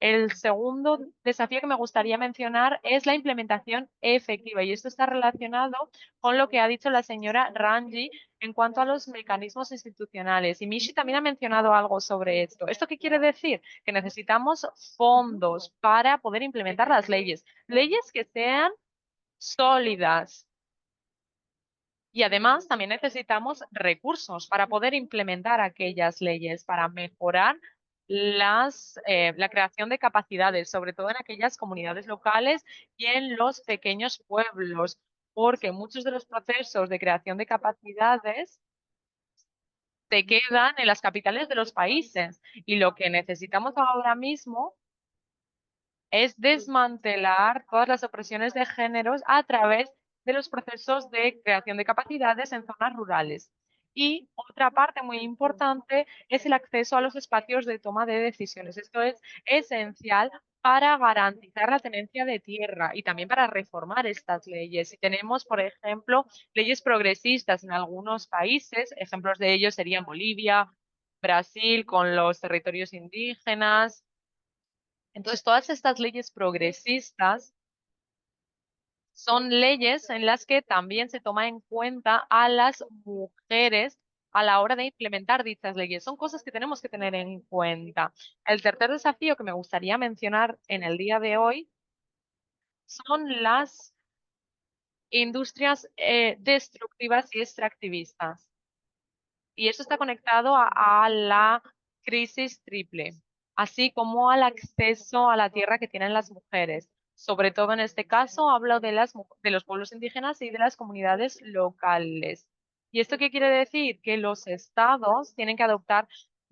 Speaker 2: El segundo desafío que me gustaría mencionar es la implementación efectiva y esto está relacionado con lo que ha dicho la señora Rangi en cuanto a los mecanismos institucionales. Y Mishi también ha mencionado algo sobre esto. ¿Esto qué quiere decir? Que necesitamos fondos para poder implementar las leyes, leyes que sean sólidas. Y además también necesitamos recursos para poder implementar aquellas leyes, para mejorar la creación de capacidades, sobre todo en aquellas comunidades locales y en los pequeños pueblos, porque muchos de los procesos de creación de capacidades se quedan en las capitales de los países. Y lo que necesitamos ahora mismo es desmantelar todas las opresiones de géneros a través de los procesos de creación de capacidades en zonas rurales. Y otra parte muy importante es el acceso a los espacios de toma de decisiones. Esto es esencial para garantizar la tenencia de tierra y también para reformar estas leyes. Y tenemos, por ejemplo, leyes progresistas en algunos países, ejemplos de ellos serían Bolivia, Brasil, con los territorios indígenas. Entonces, todas estas leyes progresistas son leyes en las que también se toma en cuenta a las mujeres a la hora de implementar dichas leyes. Son cosas que tenemos que tener en cuenta. El tercer desafío que me gustaría mencionar en el día de hoy son las industrias destructivas y extractivistas. Y eso está conectado a la crisis triple, así como al acceso a la tierra que tienen las mujeres. Sobre todo en este caso hablo de de los pueblos indígenas y de las comunidades locales. ¿Y esto qué quiere decir? Que los estados tienen que adoptar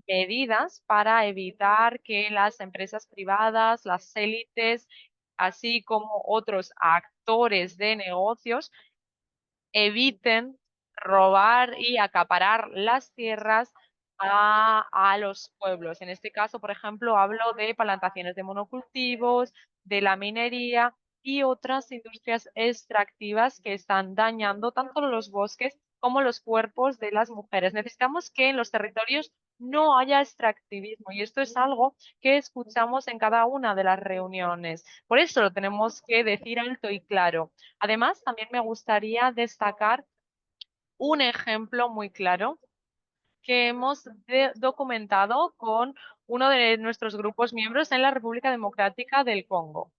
Speaker 2: medidas para evitar que las empresas privadas, las élites, así como otros actores de negocios, eviten robar y acaparar las tierras a los pueblos. En este caso, por ejemplo, hablo de plantaciones de monocultivos, de la minería y otras industrias extractivas que están dañando tanto los bosques como los cuerpos de las mujeres. Necesitamos que en los territorios no haya extractivismo y esto es algo que escuchamos en cada una de las reuniones. Por eso lo tenemos que decir alto y claro. Además, también me gustaría destacar un ejemplo muy claro que hemos documentado con uno de nuestros grupos miembros en la República Democrática del Congo.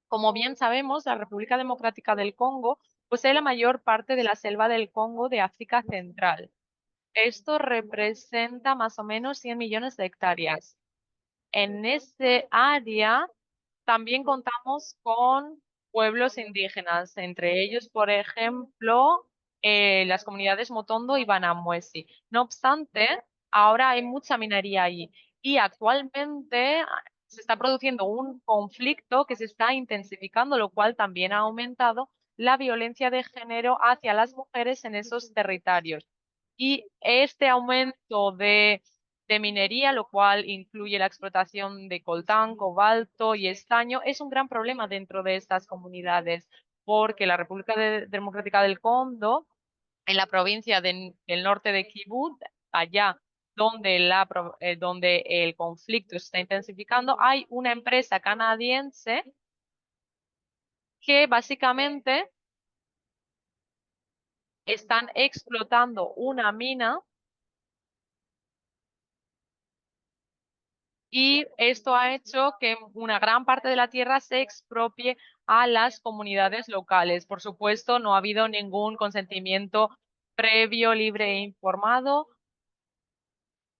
Speaker 2: Como bien sabemos, la República Democrática del Congo posee la mayor parte de la selva del Congo de África Central. Esto representa más o menos 100 millones de hectáreas. En este área también contamos con pueblos indígenas, entre ellos, por ejemplo, las comunidades Motondo y Banamuesi. No obstante, ahora hay mucha minería allí y actualmente se está produciendo un conflicto que se está intensificando, lo cual también ha aumentado la violencia de género hacia las mujeres en esos territorios. Y este aumento de minería, lo cual incluye la explotación de coltán, cobalto y estaño, es un gran problema dentro de estas comunidades, porque la Democrática del Congo, en la provincia del norte de Kibú, allá donde, donde el conflicto se está intensificando, hay una empresa canadiense que básicamente están explotando una mina. Y esto ha hecho que una gran parte de la tierra se expropie a las comunidades locales. Por supuesto, no ha habido ningún consentimiento previo, libre e informado,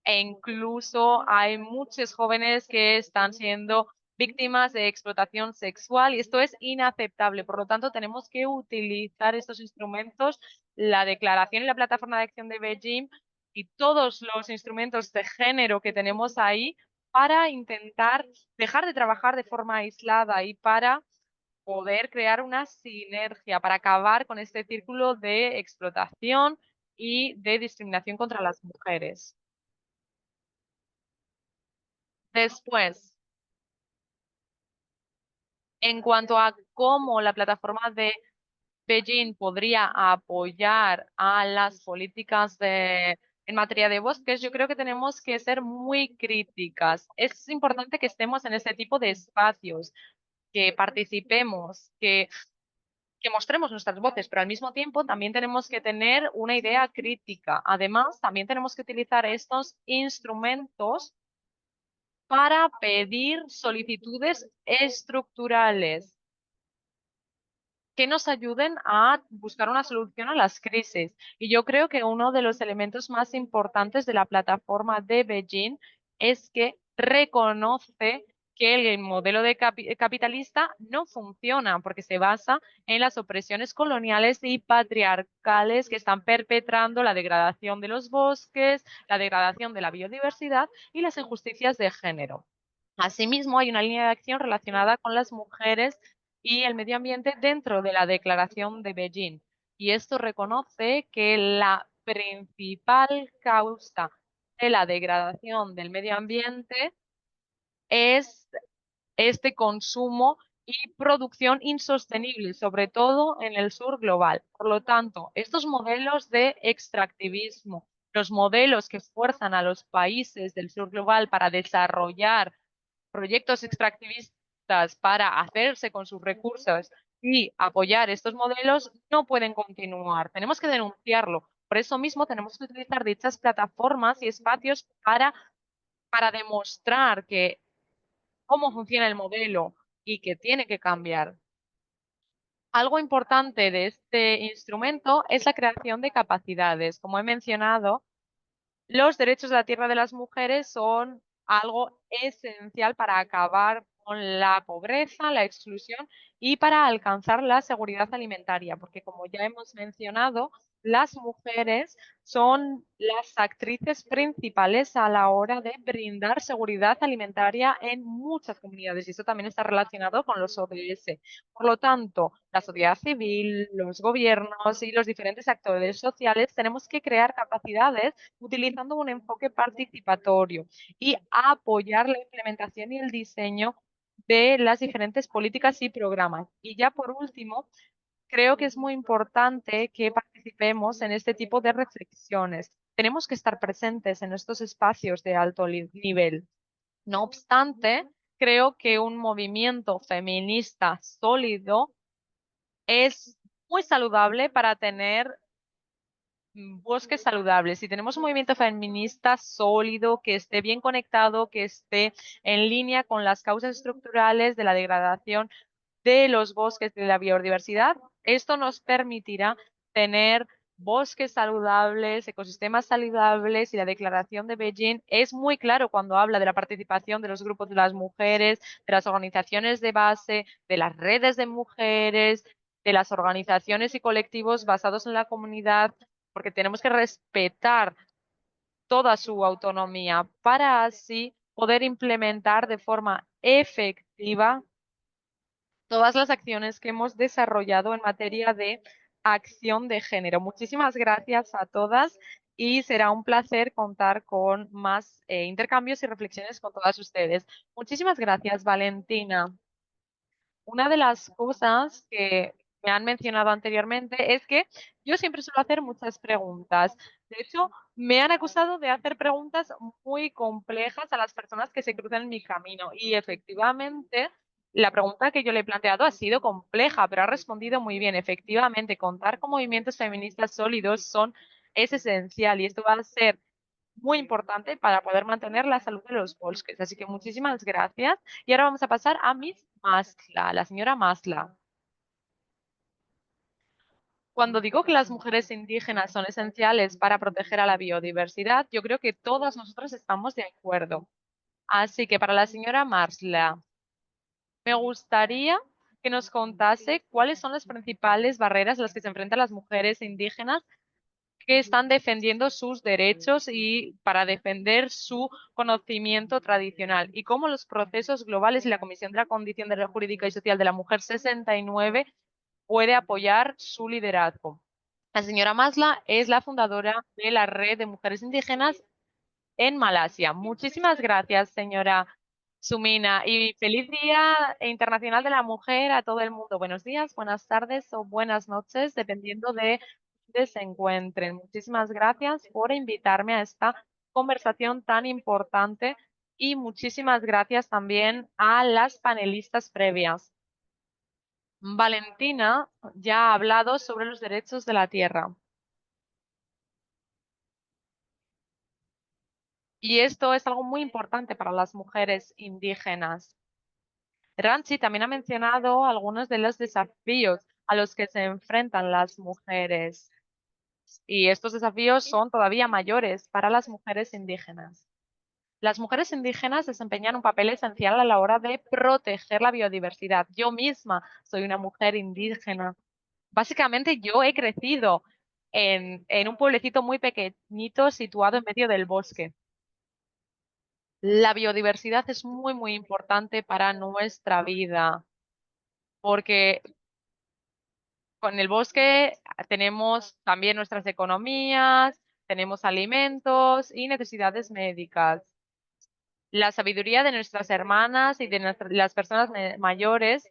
Speaker 2: e incluso hay muchos jóvenes que están siendo víctimas de explotación sexual y esto es inaceptable. Por lo tanto, tenemos que utilizar estos instrumentos, la declaración y la plataforma de acción de Beijing y todos los instrumentos de género que tenemos ahí para intentar dejar de trabajar de forma aislada y para poder crear una sinergia para acabar con este círculo de explotación y de discriminación contra las mujeres. Después, en cuanto a cómo la plataforma de Beijing podría apoyar a las políticas En materia de bosques, yo creo que tenemos que ser muy críticas. Es importante que estemos en este tipo de espacios, que participemos, que mostremos nuestras voces, pero al mismo tiempo también tenemos que tener una idea crítica. Además, también tenemos que utilizar estos instrumentos para pedir solicitudes estructurales que nos ayuden a buscar una solución a las crisis. Y yo creo que uno de los elementos más importantes de la plataforma de Beijing es que reconoce que el modelo de capitalista no funciona porque se basa en las opresiones coloniales y patriarcales que están perpetrando la degradación de los bosques, la degradación de la biodiversidad y las injusticias de género. Asimismo, hay una línea de acción relacionada con las mujeres y el medio ambiente dentro de la Declaración de Beijing. Y esto reconoce que la principal causa de la degradación del medio ambiente es este consumo y producción insostenible, sobre todo en el sur global. Por lo tanto, estos modelos de extractivismo, los modelos que fuerzan a los países del sur global para desarrollar proyectos extractivistas para hacerse con sus recursos y apoyar estos modelos no pueden continuar. Tenemos que denunciarlo. Por eso mismo tenemos que utilizar dichas plataformas y espacios para demostrar que cómo funciona el modelo y que tiene que cambiar. Algo importante de este instrumento es la creación de capacidades. Como he mencionado, los derechos de la tierra de las mujeres son algo esencial para acabar con la pobreza, la exclusión y para alcanzar la seguridad alimentaria, porque como ya hemos mencionado, las mujeres son las actrices principales a la hora de brindar seguridad alimentaria en muchas comunidades y eso también está relacionado con los ODS. Por lo tanto, la sociedad civil, los gobiernos y los diferentes actores sociales tenemos que crear capacidades utilizando un enfoque participatorio y apoyar la implementación y el diseño de las diferentes políticas y programas. Y ya por último, creo que es muy importante que participemos en este tipo de reflexiones. Tenemos que estar presentes en estos espacios de alto nivel. No obstante, creo que un movimiento feminista sólido es muy saludable para tener bosques saludables. Si tenemos un movimiento feminista sólido, que esté bien conectado, que esté en línea con las causas estructurales de la degradación de los bosques de la biodiversidad, esto nos permitirá tener bosques saludables, ecosistemas saludables y la declaración de Beijing es muy claro cuando habla de la participación de los grupos de las mujeres, de las organizaciones de base, de las redes de mujeres, de las organizaciones y colectivos basados en la comunidad, porque tenemos que respetar toda su autonomía para así poder implementar de forma efectiva todas las acciones que hemos desarrollado en materia de acción de género. Muchísimas gracias a todas y será un placer contar con más intercambios y reflexiones con todas ustedes. Muchísimas gracias, Valentina. Una de las cosas que me han mencionado anteriormente es que yo siempre suelo hacer muchas preguntas. De hecho, me han acusado de hacer preguntas muy complejas a las personas que se cruzan en mi camino. Y efectivamente, la pregunta que yo le he planteado ha sido compleja, pero ha respondido muy bien. Efectivamente, contar con movimientos feministas sólidos es esencial y esto va a ser muy importante para poder mantener la salud de los bosques. Así que muchísimas gracias. Y ahora vamos a pasar a Miss Masla, la señora Masla. Cuando digo que las mujeres indígenas son esenciales para proteger a la biodiversidad, yo creo que todas nosotras estamos de acuerdo. Así que para la señora Masla, me gustaría que nos contase cuáles son las principales barreras a las que se enfrentan las mujeres indígenas que están defendiendo sus derechos y para defender su conocimiento tradicional y cómo los procesos globales y la Comisión de la Condición de la Jurídica y Social de la Mujer 69 puede apoyar su liderazgo. La señora Masla es la fundadora de la Red de Mujeres Indígenas en Malasia. Muchísimas gracias, señora Sumina, y feliz Día Internacional de la Mujer a todo el mundo. Buenos días, buenas tardes o buenas noches, dependiendo de se encuentren. Muchísimas gracias por invitarme a esta conversación tan importante y muchísimas gracias también a las panelistas previas. Valentina ya ha hablado sobre los derechos de la tierra. Y esto es algo muy importante para las mujeres indígenas. Ranchi también ha mencionado algunos de los desafíos a los que se enfrentan las mujeres. Y estos desafíos son todavía mayores para las mujeres indígenas. Las mujeres indígenas desempeñan un papel esencial a la hora de proteger la biodiversidad. Yo misma soy una mujer indígena. Básicamente yo he crecido en un pueblecito muy pequeñito situado en medio del bosque. La biodiversidad es muy, muy importante para nuestra vida, porque con el bosque tenemos también nuestras economías, tenemos alimentos y necesidades médicas. La sabiduría de nuestras hermanas y de las personas mayores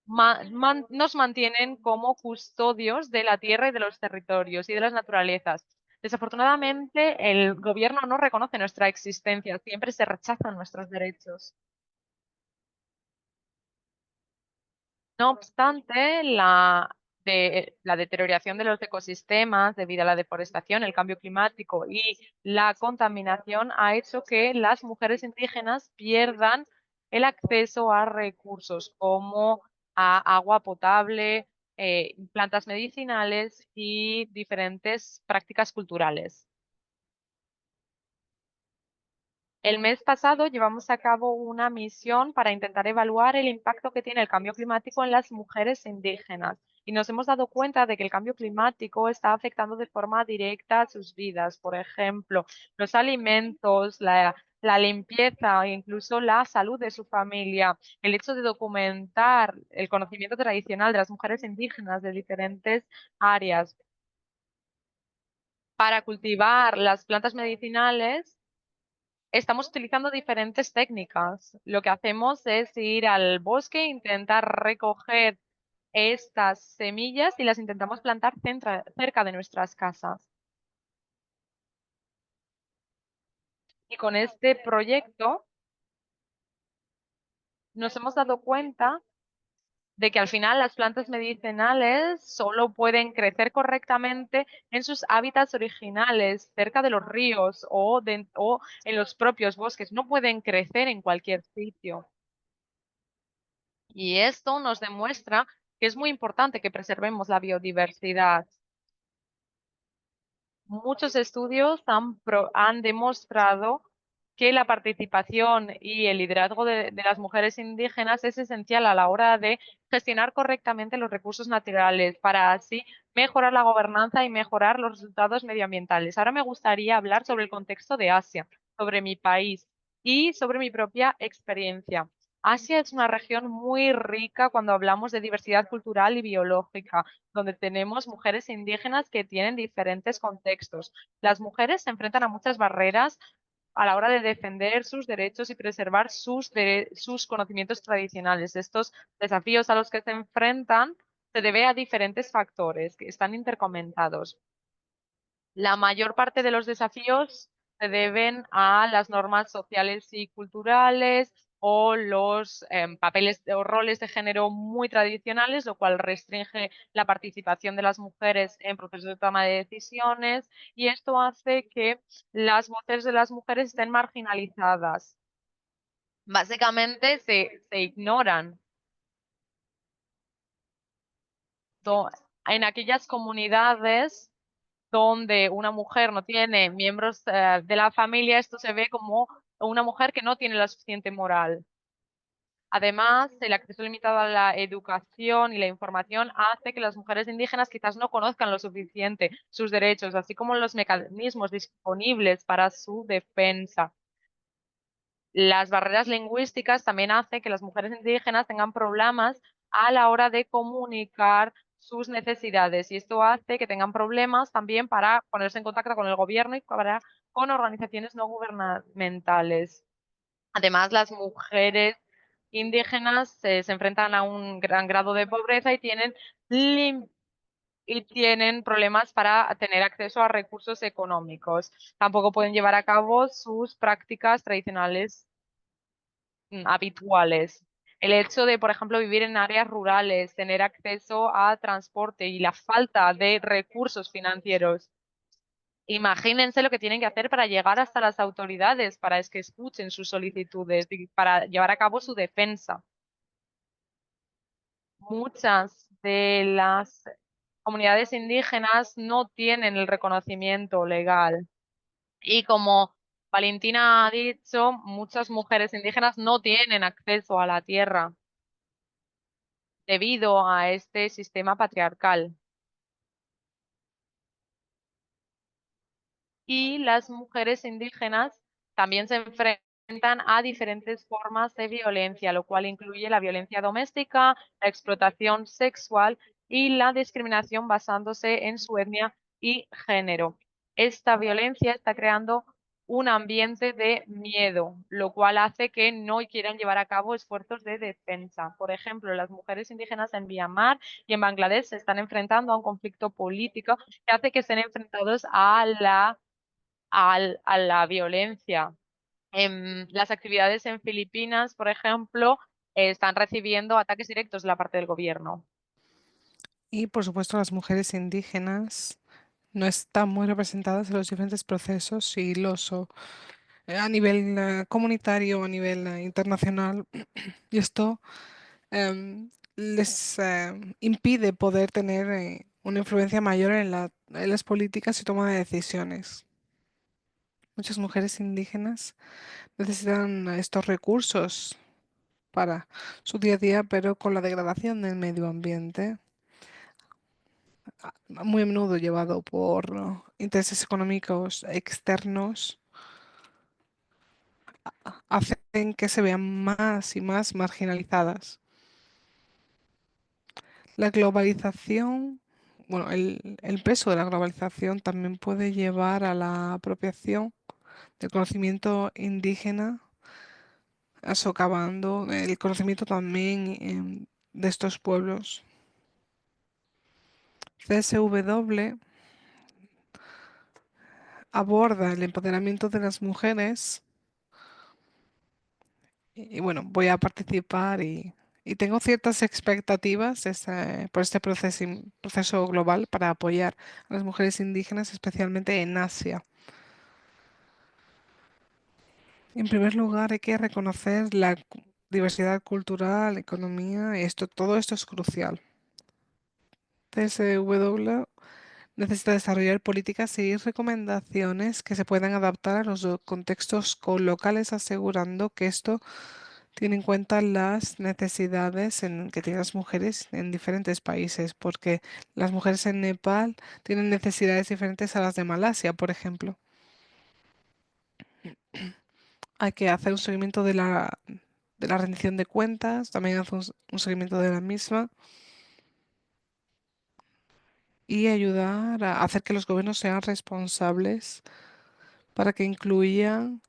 Speaker 2: nos mantienen como custodios de la tierra y de los territorios y de las naturalezas. Desafortunadamente, el gobierno no reconoce nuestra existencia, siempre se rechazan nuestros derechos. No obstante, la deterioración de los ecosistemas debido a la deforestación, el cambio climático y la contaminación ha hecho que las mujeres indígenas pierdan el acceso a recursos como a agua potable, plantas medicinales y diferentes prácticas culturales. El mes pasado llevamos a cabo una misión para intentar evaluar el impacto que tiene el cambio climático en las mujeres indígenas y nos hemos dado cuenta de que el cambio climático está afectando de forma directa a sus vidas. Por ejemplo, los alimentos, la limpieza e incluso la salud de su familia. El hecho de documentar el conocimiento tradicional de las mujeres indígenas de diferentes áreas para cultivar las plantas medicinales. Estamos utilizando diferentes técnicas. Lo que hacemos es ir al bosque e intentar recoger estas semillas y las intentamos plantar cerca de nuestras casas. Y con este proyecto nos hemos dado cuenta de que al final las plantas medicinales solo pueden crecer correctamente en sus hábitats originales, cerca de los ríos o en los propios bosques. No pueden crecer en cualquier sitio. Y esto nos demuestra que es muy importante que preservemos la biodiversidad. Muchos estudios han demostrado que la participación y el liderazgo de las mujeres indígenas es esencial a la hora de gestionar correctamente los recursos naturales para así mejorar la gobernanza y mejorar los resultados medioambientales. Ahora me gustaría hablar sobre el contexto de Asia, sobre mi país y sobre mi propia experiencia. Asia es una región muy rica cuando hablamos de diversidad cultural y biológica, donde tenemos mujeres indígenas que tienen diferentes contextos. Las mujeres se enfrentan a muchas barreras a la hora de defender sus derechos y preservar sus conocimientos tradicionales. Estos desafíos a los que se enfrentan se debe a diferentes factores que están interconectados. La mayor parte de los desafíos se deben a las normas sociales y culturales o los papeles o roles de género muy tradicionales, lo cual restringe la participación de las mujeres en procesos de toma de decisiones y esto hace que las voces de las mujeres estén marginalizadas. Básicamente se ignoran do- en aquellas comunidades donde una mujer no tiene miembros de la familia, esto se ve como una mujer que no tiene la suficiente moral. Además, el acceso limitado a la educación y la información hace que las mujeres indígenas quizás no conozcan lo suficiente sus derechos, así como los mecanismos disponibles para su defensa. Las barreras lingüísticas también hacen que las mujeres indígenas tengan problemas a la hora de comunicar sus necesidades y esto hace que tengan problemas también para ponerse en contacto con el gobierno y con organizaciones no gubernamentales. Además, las mujeres indígenas se enfrentan a un gran grado de pobreza y tienen y tienen problemas para tener acceso a recursos económicos. Tampoco pueden llevar a cabo sus prácticas tradicionales habituales. El hecho de, por ejemplo, vivir en áreas rurales, tener acceso a transporte y la falta de recursos financieros. Imagínense lo que tienen que hacer para llegar hasta las autoridades, para es que escuchen sus solicitudes y para llevar a cabo su defensa. Muchas de las comunidades indígenas no tienen el reconocimiento legal. Y como Valentina ha dicho, muchas mujeres indígenas no tienen acceso a la tierra debido a este sistema patriarcal. Y las mujeres indígenas también se enfrentan a diferentes formas de violencia, lo cual incluye la violencia doméstica, la explotación sexual y la discriminación basándose en su etnia y género. Esta violencia está creando un ambiente de miedo, lo cual hace que no quieran llevar a cabo esfuerzos de defensa. Por ejemplo, las mujeres indígenas en Myanmar y en Bangladesh se están enfrentando a un conflicto político que hace que estén enfrentados a la violencia. Las actividades en Filipinas, por ejemplo, están recibiendo ataques directos de la parte del gobierno.
Speaker 1: Y por supuesto las mujeres indígenas no están muy representadas en los diferentes procesos y a nivel comunitario, a nivel internacional. Y esto les impide poder tener una influencia mayor en las políticas y toma de decisiones. Muchas mujeres indígenas necesitan estos recursos para su día a día, pero con la degradación del medio ambiente, muy a menudo llevado por intereses económicos externos, hacen que se vean más y más marginalizadas. La globalización, bueno, el peso de la globalización también puede llevar a la apropiación del conocimiento indígena, socavando el conocimiento también de estos pueblos. CSW aborda el empoderamiento de las mujeres y bueno, voy a participar y tengo ciertas expectativas por este proceso global para apoyar a las mujeres indígenas, especialmente en Asia. En primer lugar, hay que reconocer la diversidad cultural, economía, todo esto es crucial. TSW necesita desarrollar políticas y recomendaciones que se puedan adaptar a los contextos locales, asegurando que esto tiene en cuenta las necesidades que tienen las mujeres en diferentes países, porque las mujeres en Nepal tienen necesidades diferentes a las de Malasia, por ejemplo. Hay que hacer un seguimiento de la rendición de cuentas, también hacer un seguimiento de la misma y ayudar a hacer que los gobiernos sean responsables para que incluyan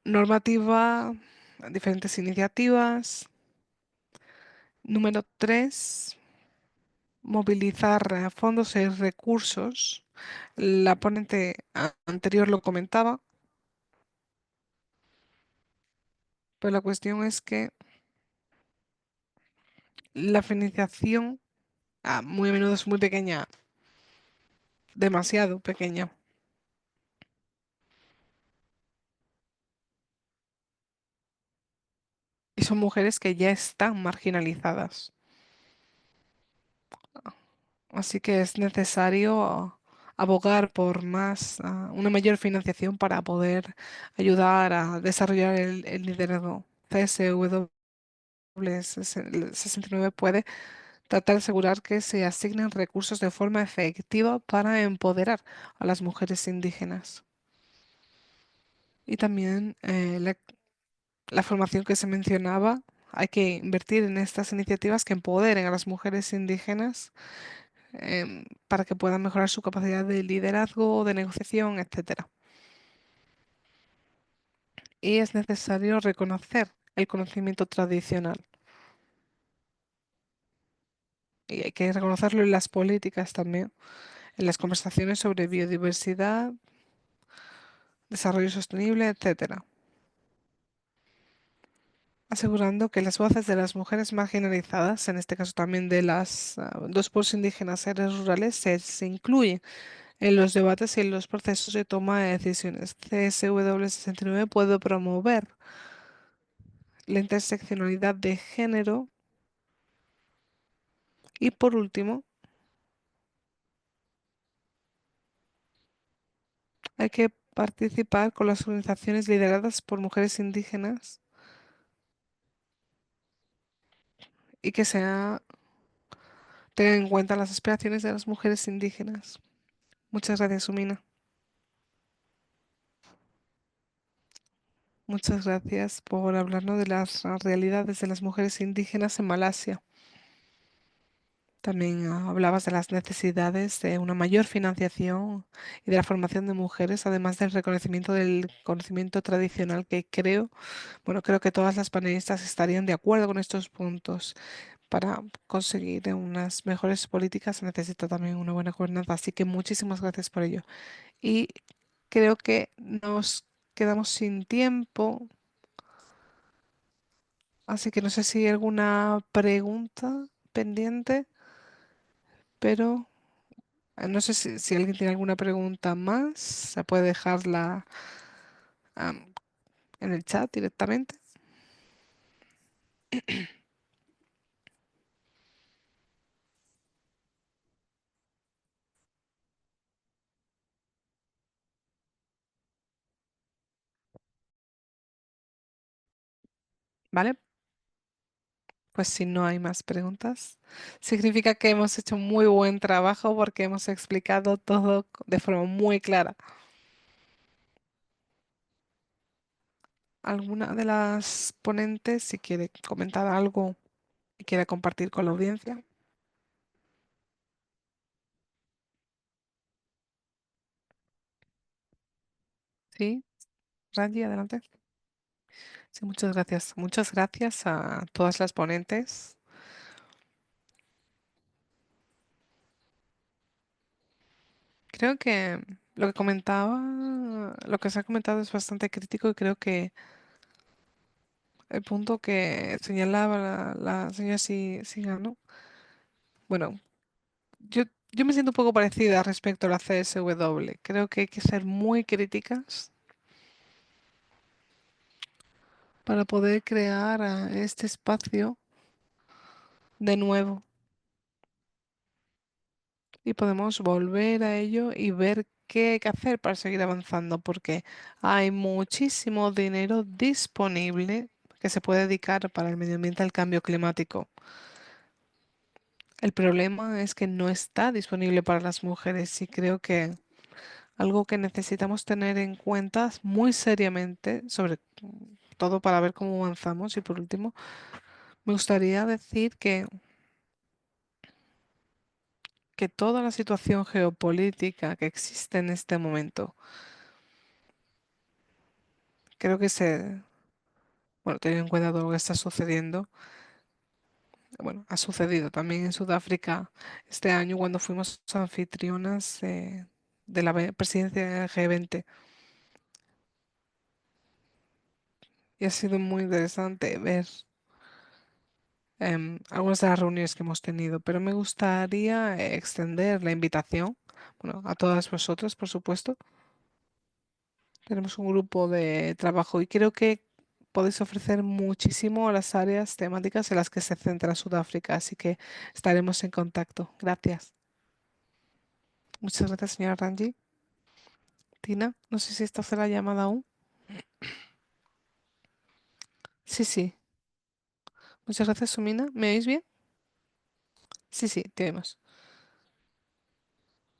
Speaker 1: normativa, diferentes iniciativas. Número 3, movilizar fondos y recursos. La ponente anterior lo comentaba, pero la cuestión es que la financiación muy a menudo es muy pequeña, demasiado pequeña. Y son mujeres que ya están marginalizadas. Así que es necesario abogar por una mayor financiación para poder ayudar a desarrollar el liderazgo. CSW 69 puede tratar de asegurar que se asignen recursos de forma efectiva para empoderar a las mujeres indígenas. Y también la formación que se mencionaba, hay que invertir en estas iniciativas que empoderen a las mujeres indígenas para que puedan mejorar su capacidad de liderazgo, de negociación, etcétera. Y es necesario reconocer el conocimiento tradicional. y hay que reconocerlo en las políticas también, en las conversaciones sobre biodiversidad, desarrollo sostenible, etcétera, asegurando que las voces de las mujeres marginalizadas, en este caso también de las dos pueblos indígenas y áreas rurales, se incluyen en los debates y en los procesos de toma de decisiones. CSW 69 puede promover la interseccionalidad de género y, por último, hay que participar con las organizaciones lideradas por mujeres indígenas y que tengan en cuenta las aspiraciones de las mujeres indígenas. Muchas gracias, Sumina. Muchas gracias por hablarnos de las realidades de las mujeres indígenas en Malasia. También hablabas de las necesidades de una mayor financiación y de la formación de mujeres, además del reconocimiento del conocimiento tradicional que creo que todas las panelistas estarían de acuerdo con estos puntos. Para conseguir unas mejores políticas se necesita también una buena gobernanza, así que muchísimas gracias por ello. Y creo que nos quedamos sin tiempo, así que no sé si hay alguna pregunta pendiente, pero no sé si alguien tiene alguna pregunta más, se puede dejarla en el chat directamente. ¿Vale? Pues si no hay más preguntas, significa que hemos hecho muy buen trabajo porque hemos explicado todo de forma muy clara. ¿Alguna de las ponentes, si quiere comentar algo y quiere compartir con la audiencia? Sí, Randy, adelante. Sí, muchas gracias. Muchas gracias a todas las ponentes. Creo que lo que se ha comentado es bastante crítico y creo que el punto que señalaba la señora Sigano, bueno, yo, yo me siento un poco parecida respecto a la CSW. Creo que hay que ser muy críticas para poder crear este espacio de nuevo y podemos volver a ello y ver qué hay que hacer para seguir avanzando, porque hay muchísimo dinero disponible que se puede dedicar para el medio ambiente al cambio climático. El problema es que no está disponible para las mujeres y creo que algo que necesitamos tener en cuenta muy seriamente, sobre todo para ver cómo avanzamos. Y por último, me gustaría decir que toda la situación geopolítica que existe en este momento, creo que teniendo en cuenta todo lo que está sucediendo, bueno, ha sucedido también en Sudáfrica este año cuando fuimos anfitrionas de la presidencia del G20. Y ha sido muy interesante ver algunas de las reuniones que hemos tenido, pero me gustaría extender la invitación, bueno, a todas vosotras, por supuesto. Tenemos un grupo de trabajo y creo que podéis ofrecer muchísimo a las áreas temáticas en las que se centra Sudáfrica, así que estaremos en contacto. Gracias. Muchas gracias, señora Ranji. Tina, no sé si estás en la llamada aún. Sí, sí. Muchas gracias, Sumina. ¿Me oís bien? Sí, sí, te oímos.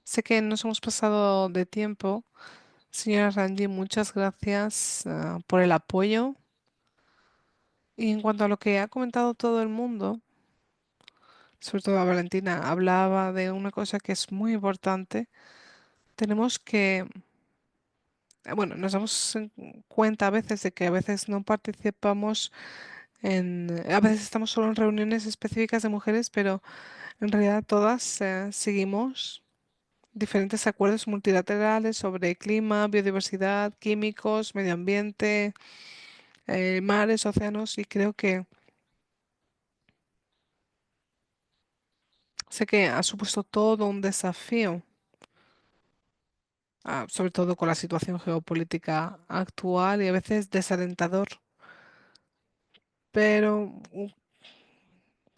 Speaker 1: Sé que nos hemos pasado de tiempo. Señora Ranji, muchas gracias, por el apoyo. Y en cuanto a lo que ha comentado todo el mundo, sobre todo a Valentina, hablaba de una cosa que es muy importante. Tenemos que, nos damos cuenta a veces de que a veces no participamos a veces estamos solo en reuniones específicas de mujeres, pero En realidad todas seguimos diferentes acuerdos multilaterales sobre clima, biodiversidad, químicos, medio ambiente, mares, océanos y creo que sé que ha supuesto todo un desafío, sobre todo con la situación geopolítica actual y a veces desalentador, pero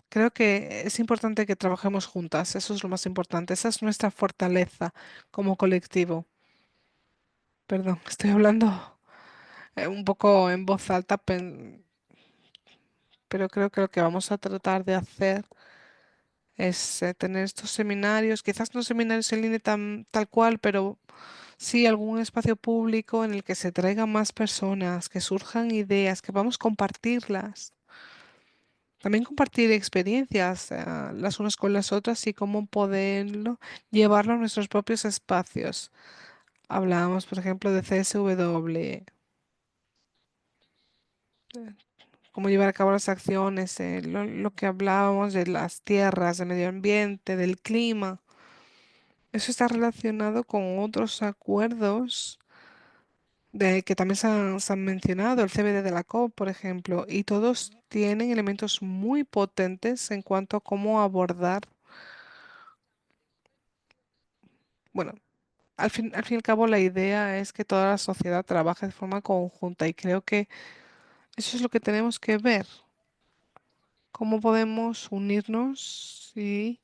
Speaker 1: creo que es importante que trabajemos juntas, eso es lo más importante, esa es nuestra fortaleza como colectivo. Perdón, estoy hablando un poco en voz alta, pero creo que lo que vamos a tratar de hacer es tener estos seminarios, quizás no seminarios en línea tal cual, pero sí algún espacio público en el que se traigan más personas, que surjan ideas, que vamos a compartirlas. También compartir experiencias, las unas con las otras y cómo poderlo llevarlo a nuestros propios espacios. Hablábamos, por ejemplo, de CSW, cómo llevar a cabo las acciones, lo que hablábamos de las tierras, del medio ambiente, del clima. Eso está relacionado con otros acuerdos que también se han mencionado, el CBD de la COP, por ejemplo, y todos tienen elementos muy potentes en cuanto a cómo abordar, bueno, al fin y al cabo la idea es que toda la sociedad trabaje de forma conjunta y creo que eso es lo que tenemos que ver, cómo podemos unirnos y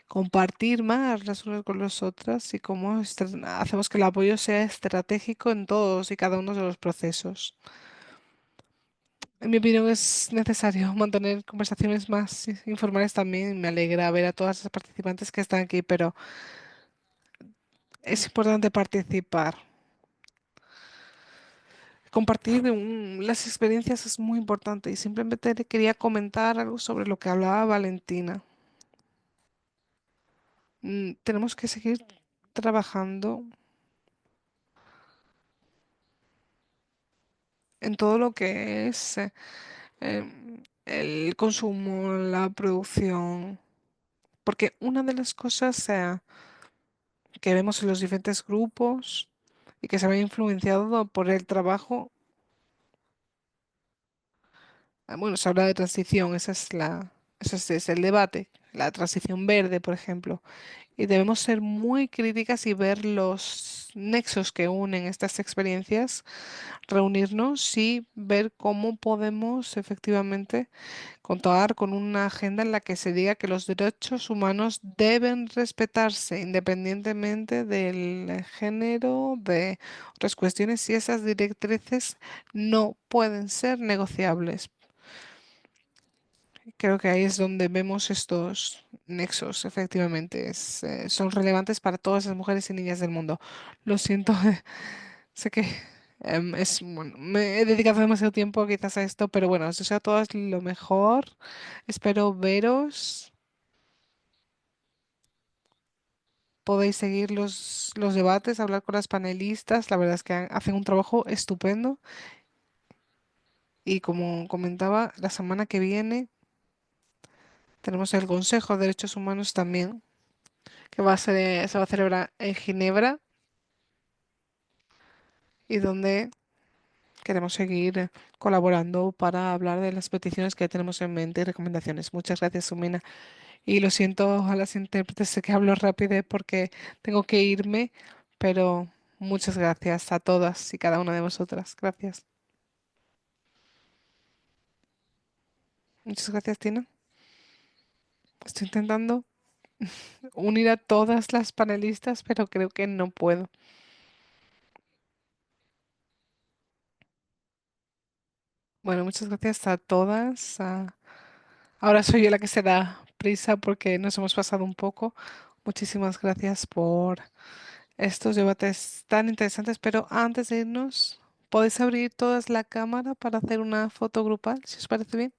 Speaker 1: compartir más las unas con las otras y cómo hacemos que el apoyo sea estratégico en todos y cada uno de los procesos. En mi opinión es necesario mantener conversaciones más informales también. Me alegra ver a todas las participantes que están aquí, pero es importante participar. Compartir las experiencias es muy importante y simplemente le quería comentar algo sobre lo que hablaba Valentina. Tenemos que seguir trabajando en todo lo que es el consumo, la producción, porque una de las cosas que vemos en los diferentes grupos y que se ve influenciado por el trabajo. Bueno, se habla de transición, ese es el debate, la transición verde, por ejemplo. Y debemos ser muy críticas y ver los nexos que unen estas experiencias, reunirnos y ver cómo podemos efectivamente contar con una agenda en la que se diga que los derechos humanos deben respetarse independientemente del género, de otras cuestiones, y esas directrices no pueden ser negociables. Creo que ahí es donde vemos estos nexos, efectivamente, son relevantes para todas las mujeres y niñas del mundo. Lo siento, sé que bueno, me he dedicado demasiado tiempo quizás a esto, pero bueno, os deseo a todas lo mejor. Espero veros. Podéis seguir los debates, hablar con las panelistas. La verdad es que hacen un trabajo estupendo. Y como comentaba, la semana que viene tenemos el Consejo de Derechos Humanos también, que se va a celebrar en Ginebra y donde queremos seguir colaborando para hablar de las peticiones que tenemos en mente y recomendaciones. Muchas gracias, Sumina. Y lo siento a las intérpretes, sé que hablo rápido porque tengo que irme, pero muchas gracias a todas y cada una de vosotras. Gracias. Muchas gracias, Tina. Estoy intentando unir a todas las panelistas, pero creo que no puedo. Bueno, muchas gracias a todas. Ahora soy yo la que se da prisa porque nos hemos pasado un poco. Muchísimas gracias por estos debates tan interesantes, pero antes de irnos, ¿podéis abrir todas la cámara para hacer una foto grupal, si os parece bien?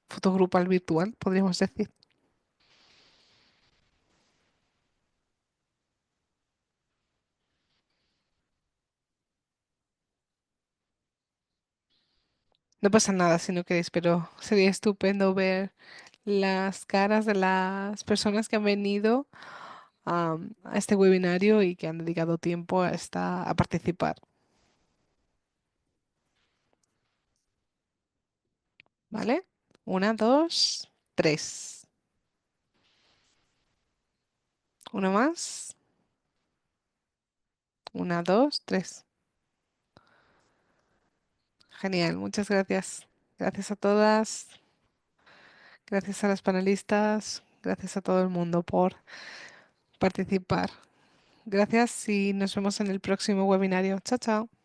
Speaker 1: Foto grupal virtual, podríamos decir. No pasa nada si no queréis, pero sería estupendo ver las caras de las personas que han venido a este webinario y que han dedicado tiempo a participar. ¿Vale? Una, dos, tres. Una más. Una, dos, tres. Genial, muchas gracias. Gracias a todas, gracias a las panelistas, gracias a todo el mundo por participar. Gracias y nos vemos en el próximo webinario. Chao, chao.